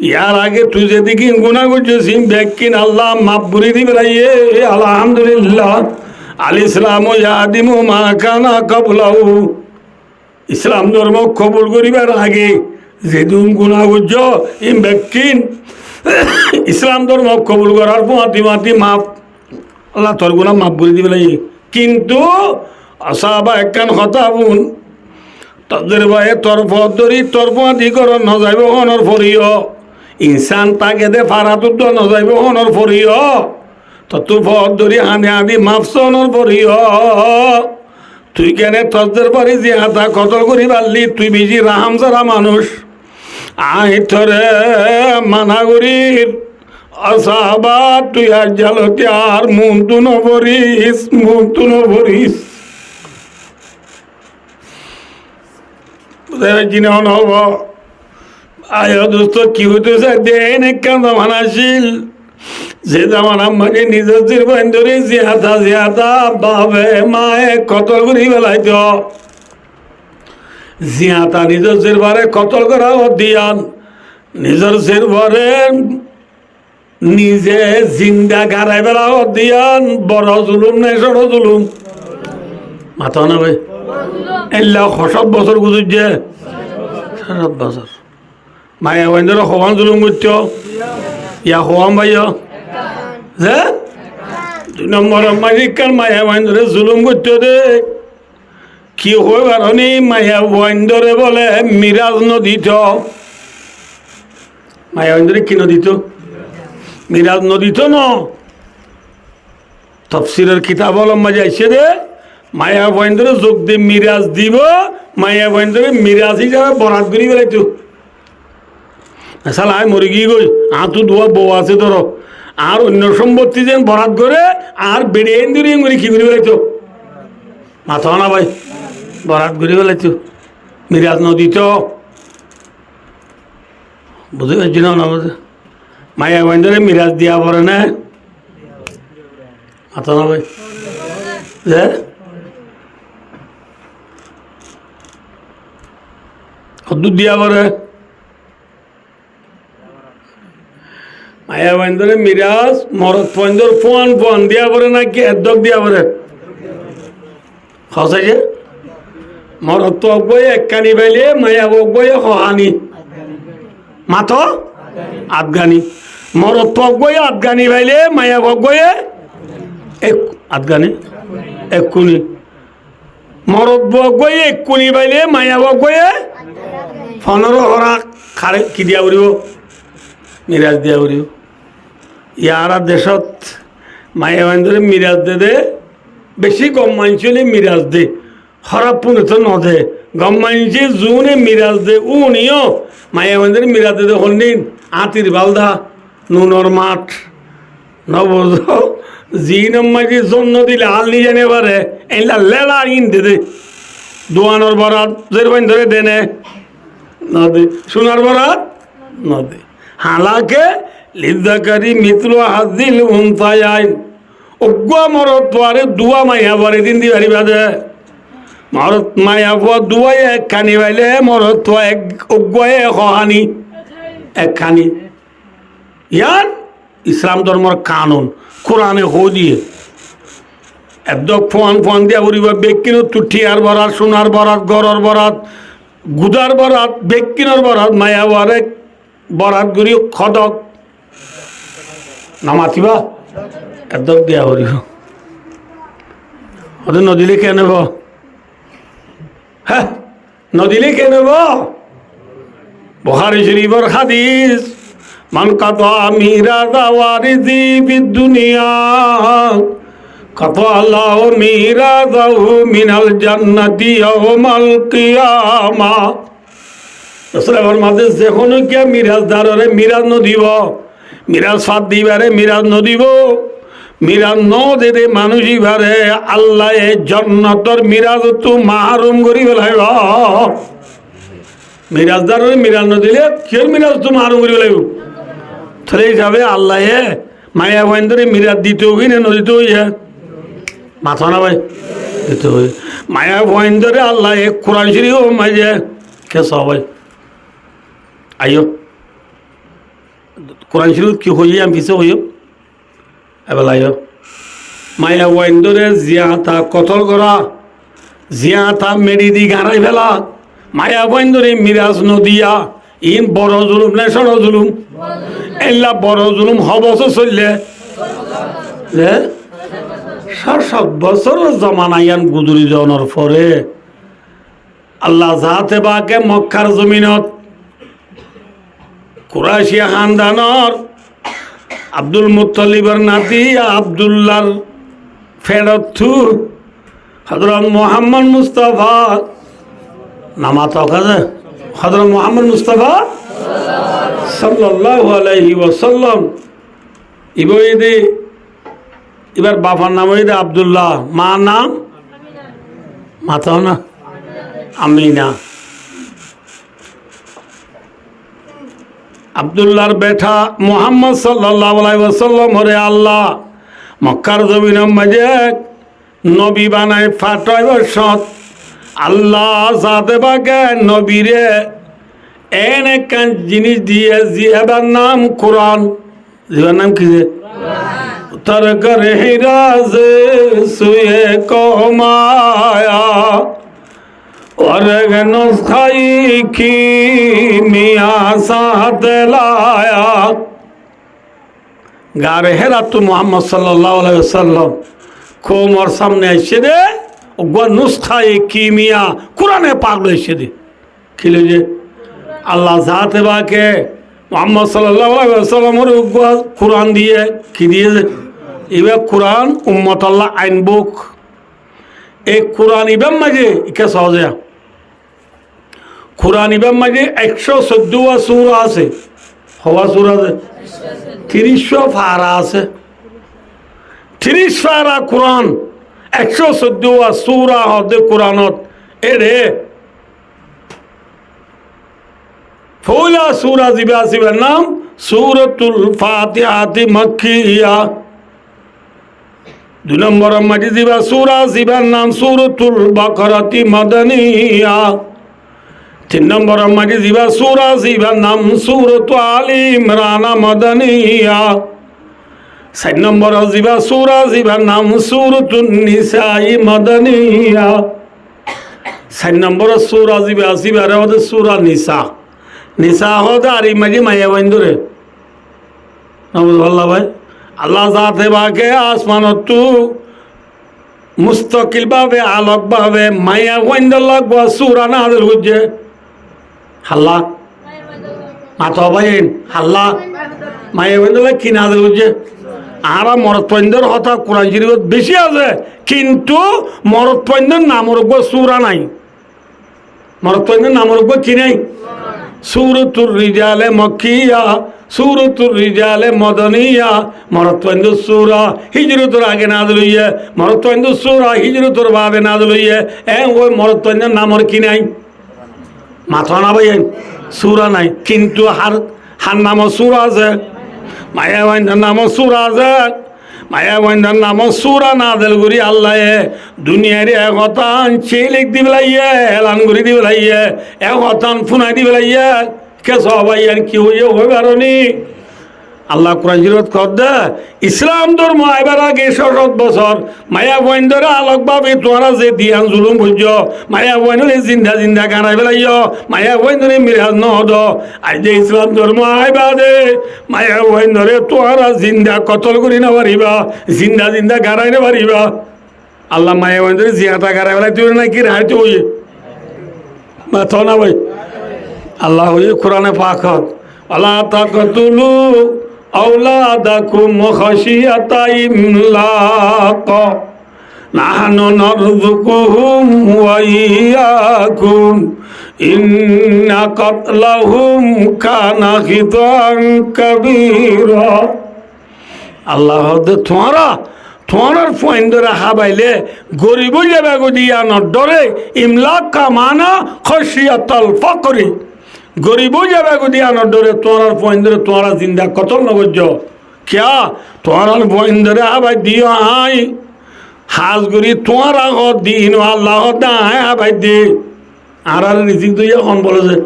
ইয়ার আগে তুই যেদিকে গুণা করছিস বেকিন আল্লাহ মাফ করে দিবে আলহামদুলিল্লাহ আল ইসলাম ইয়াদিমু মা কানা ক্বাবলাহু ইসলাম ধর্ম কবুল করিবার আগে যেদিন গুণা করছ ইম বেকিন ইসলাম ধর্ম কবুল করার মাতি মাতি মাফ আল্লাহ তোর গুণা মাফ করে দিবে কিন্তু আসাবা একখান হতাবুন তাদের ভাইয়ে তরফ ধরি তরফ আদিকরণ নজাইব হনর ফরিয় ইনসান তাকে দে ফারাতুদ্দ নজাইব হনর ফরিয় তু ফদ ধরি হানি হানি মাফস হনর ফরিয় তুই কেনে তদের পারি যে হাতা কতল করি পারলি তুই বেশি রাহাম সারা মানুষ আই থরে মানা করির আসাবা তুই আর জালতে আর মুন্তু নভরিস জিনিস হব আয় দোস্ত কি হইতেছে দেন একটা জামান আসিল যে জামান আমাকে নিজের বান্ধরে জিয়াতা বাবে মায়ে কতল করি বেলাইত জিয়াতা নিজের জেরবারে কতল করা দিয়ান নিজের জেরবারে নিজে জিন্দা গাড়াই বেলা দিয়ান বড় জুলুম নাই সড় জুলুম মাথা না ভাই এল্লা সব বছর গুজুরছে সব বছর মায়া বাইন্দর হওয়ান জুলুম করছ ইয়া হওয়ান ভাই যে 2 নম্বর মালিকার মায়া বাইন্দরে জুলুম করতে দে কি হয় বারণি মায়া বাইন্দরে বলে মিরাজ নদীত মায়া বাইন্দরে কি নদীত মিরাজ নদীত ন তফসিরের কিতাব মাঝে আইসে দে মায়া বয়েন্দ্রে যোগ দিয়ে মিরাজ দিব মায়া বয়েন্দ্রে মিরাজ হিসাবে বরাত করি বেড়াইতো সাল আয় মরে গিয়ে গই আঁতু ধোয়া বউ আছে ধরো আর অন্য সম্পত্তি যেন বরাত করে আর বেড়ে এনে মরি কি করে বেড়াইতো মাথা না ভাই বরাত করে বেড়াইতো মিরাজ নদীত বুঝতে পারছি না বুঝে মায়া বয়েন্দ্রে মিরাজ দিয়া পড়ে না মাথা না ভাই যে দুধ দিয়া পরে মায়া বাইন্দরে মিরাজ মরদ পয়েন্দর ফোয়ান দিয়া পরে নাকি এদক দিয়া পরে খসাইছে মরদ তো অগবয়ে একখানি বাইলে মায়া অগবয়ে হহানি মাথ আফগানি মরদ তো অগবয়ে আফগানি বাইলে মায়া অগবয়ে আফগানি এক্ষুনি মরদ অগবয়ে এক্ষুনি বাইলে মায়া অগবয়ে 15 হরা খারে কি দিয়া উড়িব মিরাজ দিয়া উড়িব ইয়ারা দেশত মায়া বান্ধরে মিরাজ দে বেশি কম মানছিলে মিরাজ দে হরা পুনে তো নদে গম মানছে জুনে মিরাজ দে উনিও মায়া বান্ধরে মিরাজ দে হন্দিন আতির বালদা নুনর মাঠ নবজ জি নম্মাজি জন্য দিলে হাল নিয়ে জানে পারে এইলা লেলা ইন দে দোয়ানোর বরাত জের বান্ধরে দেনে নদী সোনার বরাত নদী হালাকে লিদ্দাকারি মিত্র হাজিল উনতায়াইন অগুয়া মরত তোয়ারে দুয়া মাইয়া বাড়ি দিন দিবারি বাদে মরত মাইয়া বুয়া দুয়াই একখানি বাইলে মরত তোয়া এক অগুয়াই একহানি একখানি ইয়ার ইসলাম ধর্মর কানুন কোরআনে হো দিয়ে একদম ফোয়ান দিয়া উড়িব বেকিনো তুঠিয়ার বরাত সোনার বরাত গরর বরাত গুদার বরাত বেকিনোর বরাত মায়া ওয়ারে বরাত গুড়ি খদক নামাতিবা একদম দিয়া হরিব ওদের নদীলে কেন হ্যাঁ নদিলে কেন বুখারী শরীফের হাদিস মান কাতা মিরাদা ওয়ারিদি ফিদ দুনিয়া কাতা আল্লাহু মিরাদাহু মিনাল জান্নাতি ইয়াওমাল কিয়ামা। রাসূলের মাঝে যখন কি মিরাজদারে মিরাজ নদিব মিরাজ ফাদ দিবারে মিরাজ নদিব মিরাজ ন দে মানুষই বারে আল্লাহ জান্নাতর মিরাজ তো মাহরুম করি ফেলাইব। মিরাজদারের মিরাজ নদিলে কির মিরাজ তো মাহরুম করি ফেলাইব। তাহলে হিসাবে আল্লাহ মায়া বন্ধরে মিরাজ দিতে হই না নদীতে হই মাথা না ভাই দিতে হই মায়া বন্ধরে আল্লাহ কোরআন শরীফ মাঝে কে সবাই আইও কোরআন শরীফ কি হই আমি পিছিয়ে হইও এবার আইও মায়া বন্ধরে জিয়াতা কতল করা জিয়াতা মেডি দি গাড়াই ফেলা মায়া বন্ধরে মিরাজ নদিয়া ইন বড় জুলুম না ছোট জুলুম এল্লা বড় জুলুম হবছ চললে 7 বছর জমানায়ান গুজরি যাওয়ার পরে আল্লাহ জাহাতে বাকে মক্কার জমিনত কুরাইশিয়া খানদানর আব্দুল মুত্তালিবের নাতি আব্দুল্লাহর ফেরতু হযরত মুহাম্মদ মুস্তাফা নামাত কাজে হযরত মুহাম্মদ মুস্তাফা সাল্লাল্লাহু আলাইহি ওয়াসাল্লাম ইবইদে এবার বাবার নাম হইতে আব্দুল্লাহ মা নাম মাতাও না আমিনা আব্দুল্লাহর বেটা মুহাম্মদ সাল্লাল্লাহু আলাইহি ওয়াসাল্লাম হরে আল্লাহ মক্কার জমিনের মাঝে নবী বানায় ফাটাই বসত আল্লাহ জাতে বাগে নবীরে এনে কান জিনিস দিয়ে জিয়াবার নাম কোরআন জিয়াবার নাম কি যে तर कर हिराज सुए को माया और नुस्खाई की मिया साथ लाया गारे हेरा तू मोहम्मद सल्लल्लाहु अलैहि वसल्लम कोमर सामने एসে দে ও নুসখায়ে কিমিয়া কোরআনে পাক এসে দে কিলে যে আল্লাহ জাতে বাকে মোহাম্মদ সাল্লাল্লাহু আলাইহি ওয়াসাল্লামের কোরআন দিয়ে কি দিয়েছে এবার কোরআন উম্মত আল্লাহ আইন বুক এই কোরআন ইবাম মাঝে ইকে সহজে কোরআন ইবাম মাঝে 114 সূরা আছে হওয়া সূরা আছে 30 পারা আছে 30 পারা কোরআন 114 সূরা হদে কোরআনত এরে ফৌলা সূরা জিবাসিবার নাম সূরাতুল ফাতিহাতি মাক্কিয়া 2 নম্বর মাঝে জিবা সূরা জিবার নাম সূরাতুল বাকারাতি মাদানিয়া 3 নম্বর মাঝে জিবা সূরা জিবার নাম সূরাতু আলি ইমরান মাদানিয়া 4 নম্বর জিবা সূরা জিবার নাম সূরাতুন নিসাই মাদানিয়া 4 নম্বর সূরা জিবা জিবার হদে সূরা নিসা নিসা হদে আরি মাঝে মায়া বন্ধরে নবুল্লাহ ভাই আল্লাহ জাতে বাকে আসমানত মুস্তাকিল ভাবে আলোক ভাবে মায়া বন্ধর লাগব সূরা নাযিল হচ্ছে হাল্লা মাথা ভাই হাল্লা মায়া বন্ধর কি নাযিল হচ্ছে আরা মরদ পয়ন্দর হতা কোরআন শরীফত বেশি আছে কিন্তু মরদ পয়ন্দর নামর সূরা নাই মরদ পয়ন্দর নামর কি নাই সূরাতুর রিজালে মক্কিয়া সূরাতুর রিজালে মদনিয়া মরতওয়ান্দ সূরা হিজরতের আগে নাযিল হইয়ে মরতওয়ান্দ সূরা হিজরতের বাদে নাযিল হইয়ে ওই মরতওয়ান্দ নামর কি নাই মাথা না ভাই সূরা নাই কিন্তু হার নাম সূরা আছে মায়াওয়ান্দার নাম সূরা আছে মায়াওয়ান্দার নাম সূরা নাযিল করি আল্লাহ দুনিয়ার একতান চেলিক দিবলাইয়ে এলান করি দিবলাইয়ে একতান ফুনাই দিবলাইয়ে কে সবাই আর কি হইয়ে হইবে আরনি আল্লাহ কোরআন শরীফত কদে ইসলাম ধর্ম আইবার আগে 7 বছর মায়া বন্ধরে আলোক ভাবে তোরা যে দিয়ান জুলুম বুঝ মায়া বন্ধরে জিন্দা জিন্দা গানাই বেলাইয় মায়া বন্ধরে মিরাজ নহদ আজ যে ইসলাম ধর্ম আইবাদে মায়া বন্ধরে তোরা জিন্দা কতল করি না পারিবা জিন্দা জিন্দা গানাই না পারিবা আল্লাহ মায়া বন্ধরে জিয়াতা গানাই বেলাই তুই না কি রাইতে হইয়ে মাথা না ভাই আল্লাহ কোরআনে পাক আল্লাহ তাকতুলু আওলাদাকুম খাশিয়াতা ইমলাক নাহনু নারযুকুহুম ওয়া ইয়্যাকুম ইন্না কাতলাহুম কানা খিতান কাবীরা আল্লাহ তোমার পয়েন্ট ধরে হাবাইলে গরিব যাবে গদিয়া নডরে ইমলাক কামানা খশিয়াতাল ফাকরি গরিব যাবে গদিয়া নডরে তোমার পয়েন্ট ধরে তোমার জিন্দা কতল নগজ কিয়া তোমার পয়েন্ট ধরে হাবাই দিও আই হাজ গরি তোমার আগত দিন আল্লাহ দায় হাবাই দি আর রিজিক দুই এখন বলে যে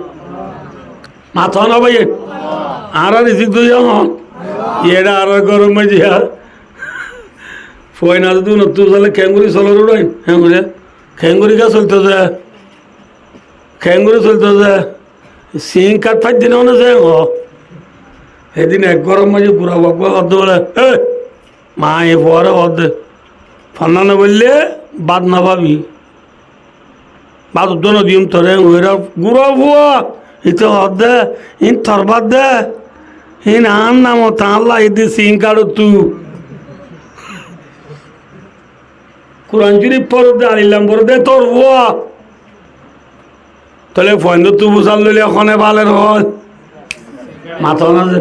মাথা না ভাই আর রিজিক দুই এখন এটা আর গরম মাঝিয়া ফয়না যদি নতুন চলে খেঙ্গুরি চলো রুড়াই খেঙ্গুরি খেঙ্গুরি কা চলতে যায় খেঙ্গুরি চলতে যায় সিং কাঠ ফাইট দিন না যায় সেদিন এক গরম মাঝে পুরা বাবা হদ বলে মা এ পরে হদ ফান্না না বললে বাদ না ভাবি বাদ উদ্দন দিম তোরে ওইরা গুড়া ভুয়া ইতো হদ দে ইন থর বাদ দে ইন আন নাম তাহলা ইদি সিং কাঠ তু কোরআন শরীফ পড়তে আনিলাম পড়তে তোর ভুয়া তাহলে ফয়েন্দ তু বুঝাল লইলে ওখানে ভালের হয় মাথা না যে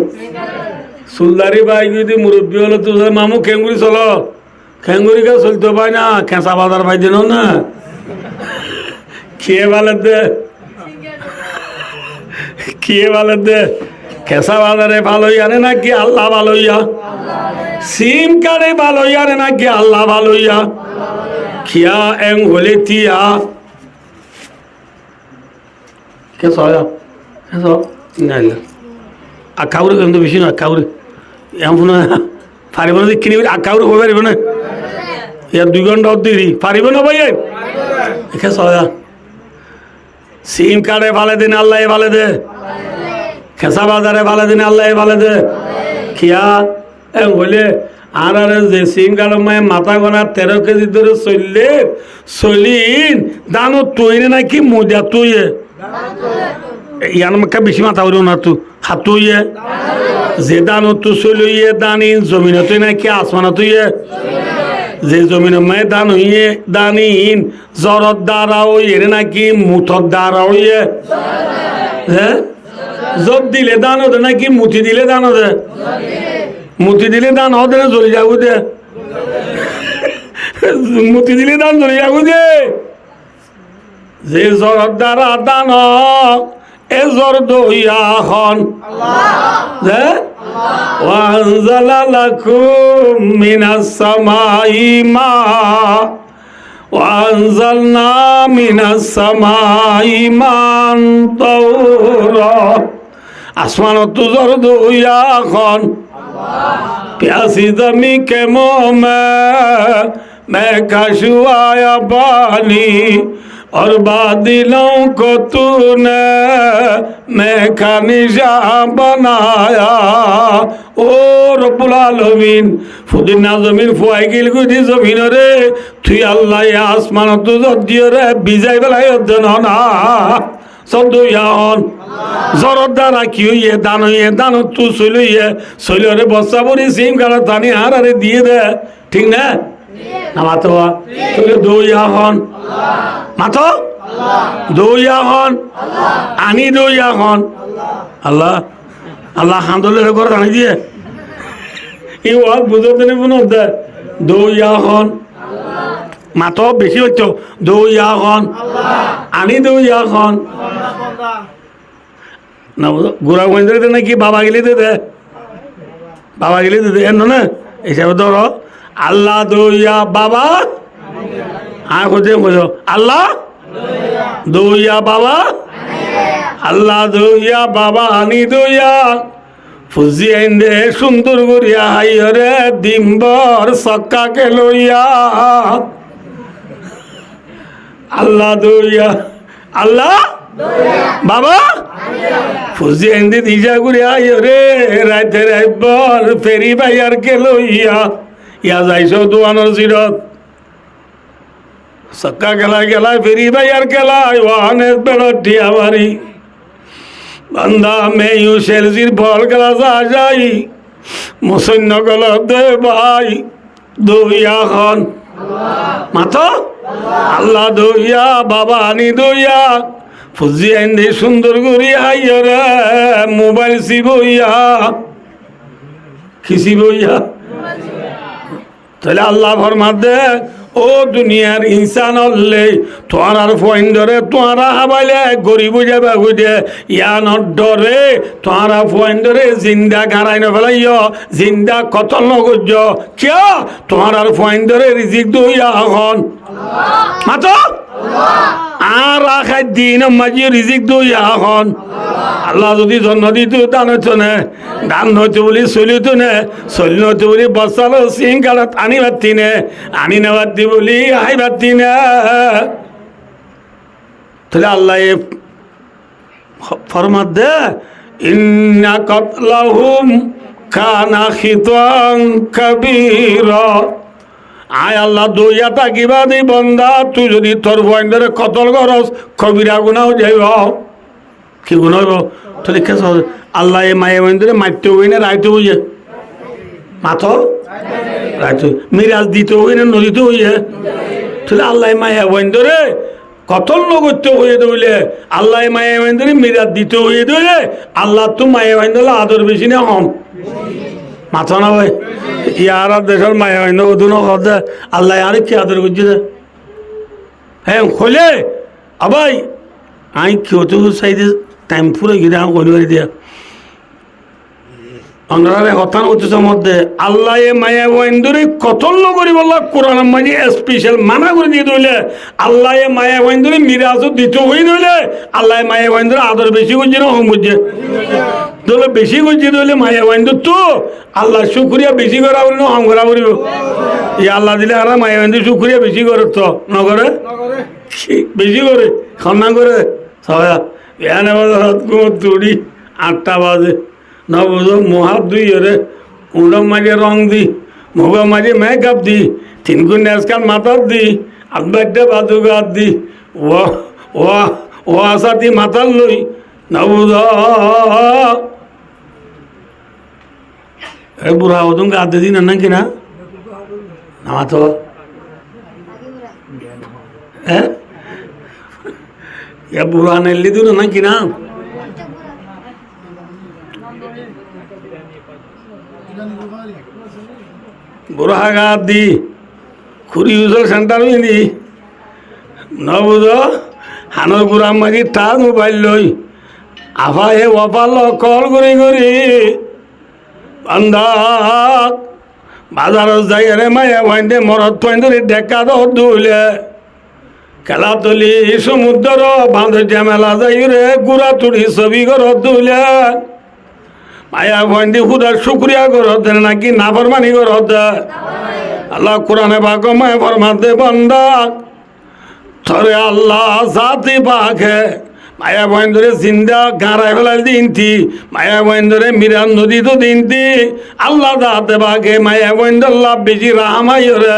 সুলদারি ভাই যদি মুরব্বী হলো তুই মামু খেঙ্গুরি চলো খেঙ্গুরি কে চলতে পাই না খেঁচা বাজার পাই দিন না খেয়ে ভালের দে খেয়ে ভালের দে খেঁচা বাজারে ভালো আনে নাকি আল্লাহ ভালো ইয়া সিম কার্ডে ভালো আনে নাকি আল্লাহ ভালো ইয়া খিয়া এং হলে তিয়া কেস কেস নাই আকাউরে কিন্তু বেশি না আকাউরে এমন পারিব না কিনি আকাউরে হয়ে পারিব না ইয়ার 2 ঘন্টা দেরি পারিব না ভাই কেস সিম কার্ডে ভালো দিন আল্লাহ ভালো দে খেসা বাজারে ভালো দিন আল্লাহ ভালো দে খিয়া এং হলে আর যে সিম কালো মায়ে মাথা গোনা 13 কেজি ধরে চললে চলিন দানো তৈরি নাকি মোজা তুইয়ে ইয়ান মাকে বেশি মাথা উড়ো না তু হাতুইয়ে যে দানো তু চলিয়ে দানি জমিন তুই নাকি আসমানা তুইয়ে যে জমিন মায়ে দান হইয়ে দানিন জ্বরত দ্বারা ওইয়ে নাকি মুঠর দ্বারা ওইয়ে হ্যাঁ জব দিলে দান হতে নাকি মুঠি দিলে দান হতে মুতি দিলে দান হতে না জ্বলি যাবো দে মুতি দিলে দান জ্বলি যাবো দে যে জ্বর দ্বারা দান এ জ্বর দইয়া হন ওয়ানজালা লাকুম মিনাস সামাই মা ওয়ানজালনা মিনাস সামাই মান তাওরা আসমানত জ্বর দইয়া হন प्यासी जमी के मुँह मैं कशुआया पानी और बादलों को तूने मैं का निशान बनाया ओ रब्बुल आलमीन फुदिना जमीन फुआई गिल गुदी जमीन रे तुई अल्लाह आसमान तो दियो रे बिजाई बेलाई अध्ययन ना সদুয়ান জরদ দ্বারা কি হইয়ে দান তু চলিয়ে বস্তা পরি সিম কাটা টানি আরে দিয়ে দে ঠিক না না মাতো তুই দইয়া হন মাতো দইয়া হন আনি দইয়া হন আল্লাহ আল্লাহ হামদুলিল্লাহ করে আনি দিয়ে এই ওয়াজ বুঝতে নেব না দে দইয়া হন মাতো বেশি হচ্ছে দইয়া হন আনি দইয়া হন না গোড়া গঞ্জে দে নাকি বাবা গেলে দে বাবা গেলে দে এন না হিসাবে ধরো আল্লাহ দইয়া বাবা হ্যাঁ খোঁজে বোঝো আল্লাহ দইয়া বাবা আল্লাহ দইয়া বাবা আনি দইয়া ফুজি আইন্দে সুন্দর করিয়া হাইরে ডিম্বর সক্কাকে লইয়া আল্লাহ দইয়া আল্লাহ বাবা ফুজি আইন্দে দিজা করিয়া হাইরে রাইতে রাইবর ফেরি বাইয়ার কে লইয়া ইয়া যাইছ দোয়ানোর জিরত সক্কা গেলায় ফেরি ভাইয়ার গেলায় ওয়ানের বেড়টিয়া বাড়ি বান্দা মেয়ু সেলজির বল গেলা যাই মুসন্য গেল দে ভাই দইয়া খন মাতো আল্লাহ দইয়া বাবা আনি দইয়া ফুজি আইন সুন্দর করি আইরে মোবাইল সিবইয়া খিসি বইয়া তাহলে আল্লাহ ফরমাত দে ও দুনিয়ার ইনসান হলে তোমার আর ফোন ধরে তোমারা হাবাইলে গরিব যাবে বুঝে ইয়ান ডরে তোমারা ফোন ধরে জিন্দা গাড়াই না ফেলাইয় জিন্দা কতল নগর্য কিয় তোমার আর ফোন ধরে রিজিক দইয়া এখন মাতো আর রাখাই দিন মাঝে রিজিক দইয়া এখন আল্লাহ যদি জন্ম দিত দান হইতো না দান হইতো বলি চলিত না চলি হইতো বলি বসালো সিং গাড়াত আনি পারতি না আনি না পারতি বলি আই পারতি না তাহলে আল্লাহ ফরমাত দে ইন্না কাতলাহুম কানা খিতান কাবীরা আয় আল্লাহ দইয়া তাকিবা দি বন্দা তুই যদি তোর বন্ধরে কতল করস কবিরা গুনাও যাইব কি গুণ হইব তাহলে আল্লাহ এই মায়ে বন্ধরে মারতে হই না রাইতে হইয়ে মাথ রাইতে মিরাজ দিতে হই না নদীতে হইয়ে তাহলে আল্লাহ মায়া বন্ধরে কতল নগত্য হয়ে দইলে আল্লাহ মায়া বন্ধরে মিরাজ দিতে হইয়ে দইলে আল্লাহ তো মায়া বন্ধলে আদর বেশি না হম মাথা না ভাই ইয়ার দেশের মায়া হয় না ওদুনো কথা আল্লাহ আর কি আদর করছে হ্যাঁ খোলে আবাই আই কেউ চাইতে টাইম ফুরে গিয়ে আমি করি দিয়া অন্যরা কথা হচ্ছে মধ্যে আল্লাহ মায়া বন্ধুরে কতল করি বললা কোরআন মাঝে স্পেশাল মানা করে দিয়ে দইলে আল্লাহ মায়া বন্ধুরে মিরাজও দিতে হই দইলে আল্লাহ মায়া বন্ধুরে আদর বেশি করছে না হম বুঝছে তাহলে বেশি করছি তাহলে মায়া বন্ধু তো আল্লাহ শুক্রিয়া বেশি করা বলি না হম করা বলিব এই আল্লাহ দিলে আর মায়া বন্ধু শুক্রিয়া বেশি করে তো নগরে বেশি করে খান্না করে সবাই এখানে তুড়ি 8টা বাজে না বুঝো মহাত দুই রে উড়ম মাঝে রং দি মুগ মাঝে মেকআপ দি 3 গুণ আজকাল মাথার দি আব্বাইটা বাদু গাত দি ও আসাতি মাথার লই না বুঝো বুড়া ওদম গাতে দিন না কিনা নামা তো হ্যাঁ বুড়া নেলি দিন না কিনা বুড়া গাত দি খুরি ইউজল সেন্টার দি নবুধ হানোর বুড়া মাঝি তার মোবাইল লই আফা হে ওপাল কল করি বান্দা বাজারত যাই রে মায়া ভাইন্দে মরত পয়েন্দ্রে ডেকা দৌলে খেলা তুলি সমুদ্র বাঁধে মেলা যাই রে গুড়া তুড়ি ছবি ঘরত দৌলে মায়া ভাইন্দে খুদার শুক্রিয়া করত নাকি না ফরমানি করত আল্লাহ কোরআনে পাক মায়া ফরমাতে বান্দা থরে আল্লাহ জাতি পাকে মায়া বন্ধরে জিন্দা গাঁড়ায় ফেলার দিনতি মায়া বন্ধরে মিরান নদী তো দিনতি আল্লাহ দাতে বাঘে মায়া বন্ধল্লাহ বেশি রাহামাইরে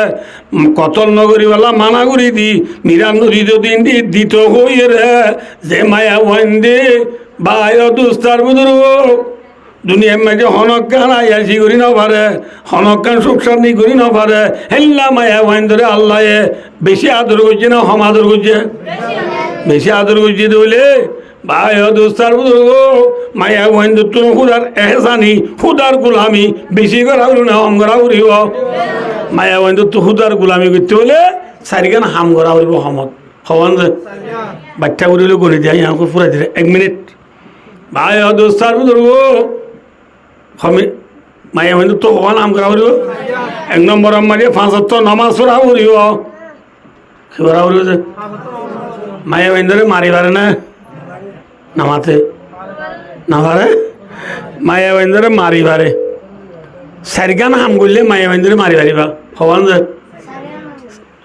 কতল নগরী বেলা মানা করি দি মিরান নদী তো দিনতি দিত হই রে যে মায়া বন্ধে বায় দুস্তার বুধুর দুনিয়ার মাঝে হনকান আয়াসি করি না পারে হনকান সুখ শান্তি করি না পারে হেল্লা মায়া বন্ধরে আল্লাহ বেশি আদর করছে না হম আদর করছে বেশি আদর করছি বলে ভাই দোস্তার বুজুর্গ মায়া বন্ধু তুমি খুদার এহসানি খুদার গুলামি বেশি করা হল না হম করা করিব মায়া বন্ধু তো খুদার গুলামি করতে হলে চারিখান হাম করা করিব সমত হবান যে বাচ্চা করিলে গণি দিয়া ইয়াকে ফুরাই দিলে 1 মিনিট ভাই দোস্তার বুজুর্গ হমি মায়া বন্ধু তো হবান হাম করা করিব 1 নম্বর মারিয়ে 5 ওয়াক্ত নামাজ পড়া করিব কি করা করিব যে মায়া বন্ধরে মারিবারে না নামাতে না পারে মায়া বন্ধরে মারিবারে সারিগান হাম করলে মায়া বন্ধরে মারি পারিবা হবান যে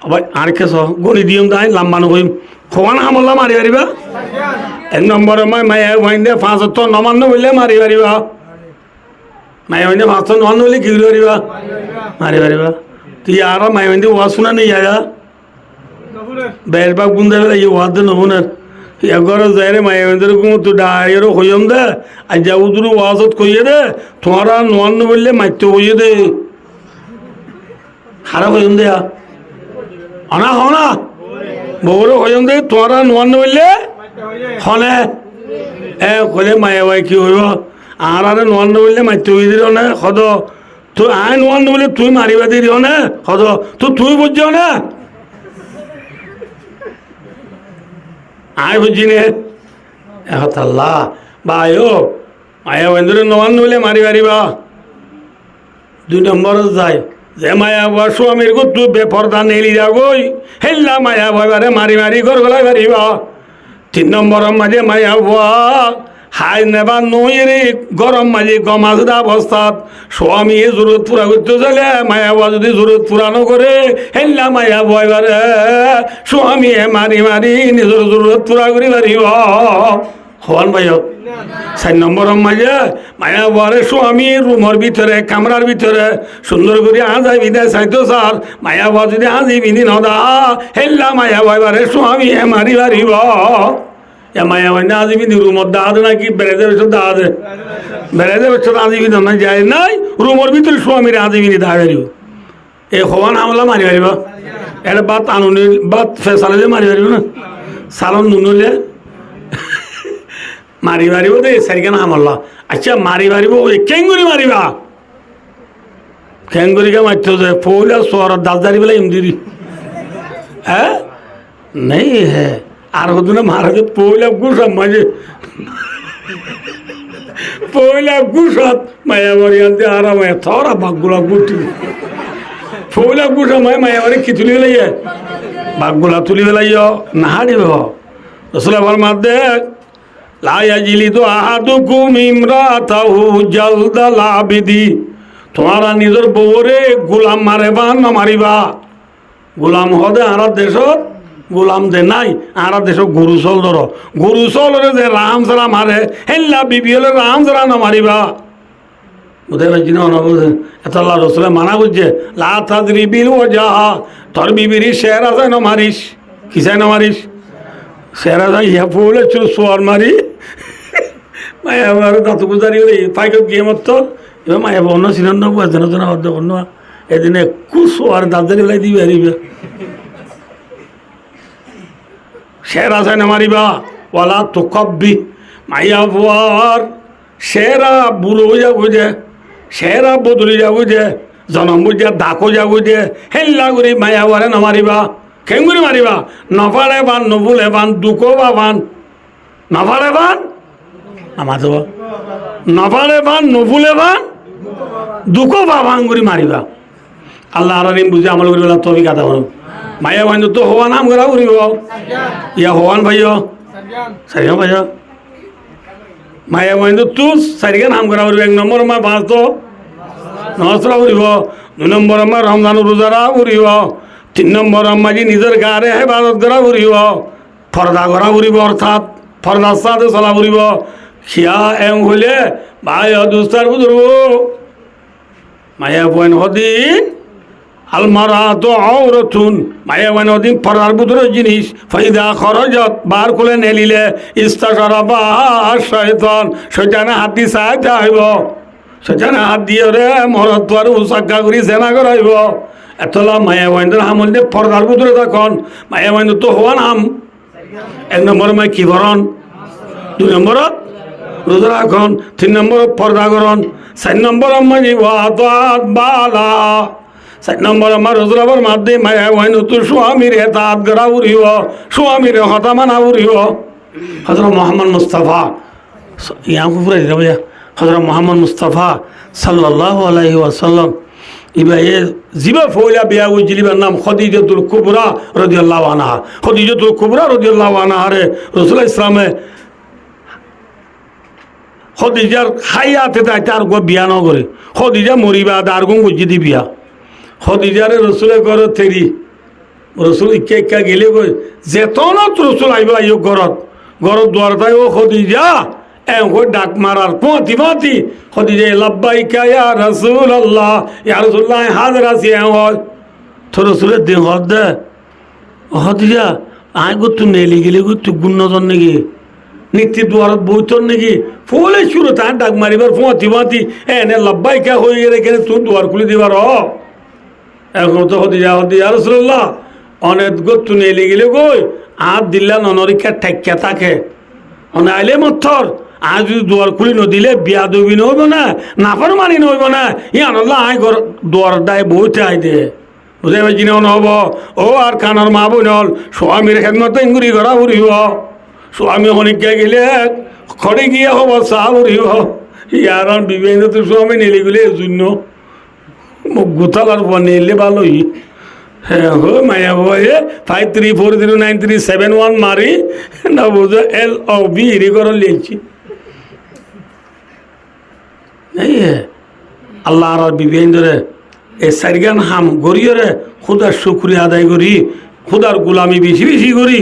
আবার আর কেছ গণি দিম তাই লাম্বানো করিম হবান হামলা মারি পারিবা 1 নম্বরে মায়া বন্ধে 5 ওয়াক্ত নমান্য বললে মারি পারিবা মায়া বন্ধে 5 ওয়াক্ত নমান্য বললে কি করি পারিবা মারি পারিবা তুই আর মায়া বন্ধে ওয়া শোনা নেই আয়া বেশিরভাগ বুন্দা বেলা ইয়ে ওয়াদে নমুনার এগর যায় রে মায়া বেঁধে তো ডায়েরও হইম দে আর যাবো দূর ওয়াজত কইয়ে দে তোমারা নোয়ান্ন বললে মাইতে হইয়ে দে খারাপ হইম দেয়া অনা হনা বউরে হইম দে তোমারা নোয়ান্ন বললে হনে কলে মায়া ভাই কি হইব আর আরে নোয়ান্ন বললে মাইতে হইয়ে দিল না সদ তুই আয় নোয়ান্ন বলে তুই মারিবা দিও না সদ তো তুই বুঝছ না আয় বুঝি নে আল্লাহ ভাই ও মায়া বন্ধুরে নোয়ান্ন বলে মারি মারিবা 2 নম্বর যায় যে মায়া বুয়া স্বামীর গো তুই বেপরদা নেলি যা গই হেল্লা মায়া ভয়বারে মারি মারি ঘর গলায় মারিবা 3 নম্বর মাঝে মায়া বুয়া হাই নেবা নইরে গরম মাঝে গমাজদা অবস্থাত স্বামী জরুরত পুরা করতে চলে মায়া বুয়া যদি জরুরত পুরা নকরে হেল্লা মায়া ভয়বারে স্বামী মারি মারি নিজের জরুরত পুরা করি মারিব হওয়ান ভাই 4 নম্বর মাঝে মায়া বুয়ারে স্বামী রুমের ভিতরে কামরার ভিতরে সুন্দর করে আজাই বিদায় চাইতো স্যার মায়া বুয়া যদি আজি বিনি নদা হেল্লা মায়া ভয়বারে স্বামী মারি মারিব মায়া ভাই না আজি বিনি রুমর দাঁত নাকি বেড়াতে বছর দাঁত বেড়াতে বছর আজি বিধ না যায় নাই রুমের ভিতরে স্বামীর আজি বিনি দাঁড়িয়ে এই হওয়ান হামলা মারি মারিব এটা বাত আনুনি বাত ফেসালে মারি মারিব না সালন নুনলে মারি মারিব দে সারিকানা হামলা আচ্ছা মারি মারিব কেঙ্গুরি মারিবা কেঙ্গুরিকে মারতে যে পৌলা সোয়ার দাসদারি বেলা ইমদিরি হ্যাঁ নেই হ্যাঁ আর হতো না মারা পৌলা গুসাম মাঝে পৌলা গুসাত মায়া বাড়ি আনতে আরাম থরা বাঘগুলা গুটি পৌলা গুসা মায়া বাড়ি কি তুলি বেলাইয়ে বাঘগুলা তুলি বেলাইয় না হারিব রসুল আমার মার দেখ লাইয়াজিলি তো আহাদুকুম ইমরাতাহু জালদাল আবিদি তোমারা নিজের বউরে গোলাম মারেবা না মারিবা গোলাম হদে আর দেশত গোলাম দে নাই আর দেশ গরু চল ধর গরু চলরে যে রাম সারা মারে হেল্লা বিবি হলে রাম সারা না মারিবা বুঝতে পারছি না বুঝে এত আল্লাহ রসুলে মানা বুঝছে লা তাদরিবিল ওয়াজাহা তোর বিবির শের আছে না মারিস কিসাই না মারিস শের আছে ইয়া ফুলে চুল সোয়ার মারি মায়া আমার দাঁত গুজারি হলে পাইক গিয়ে মত এবার মায়া অন্য সিনেন না বুঝে না না অর্ধ অন্য এদিনে কুসোয়ার দাঁতারি লাই দিবে হারিবে শের আছে না মারিবা ওয়ালা তো কব্বি মাইয়া বুয়ার শেরা বুড়ো যাবো যে শেরা বদলি যাবো যে জনম বুঝে ডাকো যাবো যে হেল্লা করে মায়া বুয়ারে না মারিবা কেঙ্গুরি মারিবা নফারে বান নবুলে বান দুকো বা বান নফারে বান আমার তো নফারে বান নবুলে বান দুকো বা বান করে মারিবা আল্লাহ আর বুঝে আমল করি বলা তবে কথা বলো মায়া বান্ধব তো হওয়া নাম করা উড়িব ইয়া হওয়ান ভাইও সারিয়া ভাইয়া মায়া বান্ধব তো সারিকে নাম করা উড়িব 1 নম্বর মা বাঁচ তো নসরা উড়িব 2 নম্বর মা রমজান রোজারা উড়িব 3 নম্বর মাঝি নিজের গারে হেফাজত করা উড়িব ফর্দা করা উড়িব অর্থাৎ ফর্দার সাথে চলা উড়িব খিয়া এম হইলে ভাই দুস্তার বুঝব মায়া বইন হদিন আলমারা তো আওরাতুন মায়া বইন হদিন পর্দার ভিতরে জিনিস ফাইদা খরজত বার খুলে নেলিলে ইস্তাশারা বা শয়তান শয়তানে হাত দি চাইতে হইব শয়তানে হাত দিয়ে রে মরদ তোর উসাক্কা করি জেনা করাইব এতলা মায়া বইনদের হামল দিয়ে পর্দার ভিতরে তখন মায়া বইন তো হওয়া নাম 1 নম্বর মাই কি ভরণ 2 নম্বরত রোজা রাখন 3 নম্বর পর্দা করন 4 নম্বর মাঝি ওয়াদাত বালা 4 নম্বর আমার রোজরাবার মাধ্যমে মায়া হইন তো স্বামীর হেতাত গড়া উড়িব স্বামীর হতা মানা উড়িব হযরত মুহাম্মদ মুস্তাফা ইয়া পুরা যাবে হযরত মুহাম্মদ মুস্তাফা সাল্লাল্লাহু আলাইহি ওয়াসাল্লাম ইবায়ে জিবা ফৌলা বিয়া উজলিবার নাম খাদিজাতুল কুবরা রাদিয়াল্লাহু আনহা খাদিজাতুল কুবরা রাদিয়াল্লাহু আনহা রে রাসূল ইসলামে খদিজার হায়াতে তাইতে আর গো বিয়া ন করে খদিজা মরিবা আর গো গুজি দি বিয়া খদিজারে রসুলে ঘর থেরি রসুল ইকা ইকা গেলে গই যেতনত রসুল আইবা আইও ঘরত ঘরত দুয়ার তাই ও খদিজা এম কই ডাক মারার পতি পতি খদিজা লাব্বাইকা ইয়া রাসূলুল্লাহ ইয়া রাসূলুল্লাহ হাজির আছি এম তো রসুলের দেহ দে খদিজা আয় গুতু নেলি গেলে গুতু গুণজন নাকি নিত্য দুয়ারত বইতর নাকি ফুলে শুরু তার ডাক মারিবার ফুঁতি ফুঁতি এনে লব্বাইকা হয়ে গেলে এখানে তুই দুয়ার খুলে দিবার এখন তো হদিয়া রসুল্লাহ অনেক গুতু নেলি গেলে গই আর দিল্লা ননরিক্ষা ঠেক্কা থাকে অনে আইলে মথর আজ যদি দুয়ার খুলি নদিলে বিয়া দবি নইব না নাফার মানি নইব না ইয়ানল্লাহ আয় ঘর দুয়ার দায় বইতে আই দে বুঝে পাইছি না নহব ও আর কানার মা বোন হল স্বামীর খেদমত ইঙ্গুরি ঘরা উড়িব স্বামী শনিকা গেলে খড়ে গিয়ে হব চাহ উড়িব ইয়ার বিভিন্ন তো স্বামী নেলি গেলে এই জন্য মোক গোথালার পর নিলে ভালোই হ্যাঁ হো মায়া ভাইয়ে 53409371 মারি না বুঝো LOB এরি করে লিখছি এই আল্লাহ আর বিভিন্ন এই সারিগান হাম গড়িয়ে খুদার শুক্রিয়া আদায় করি খুদার গোলামি বেশি বেশি করি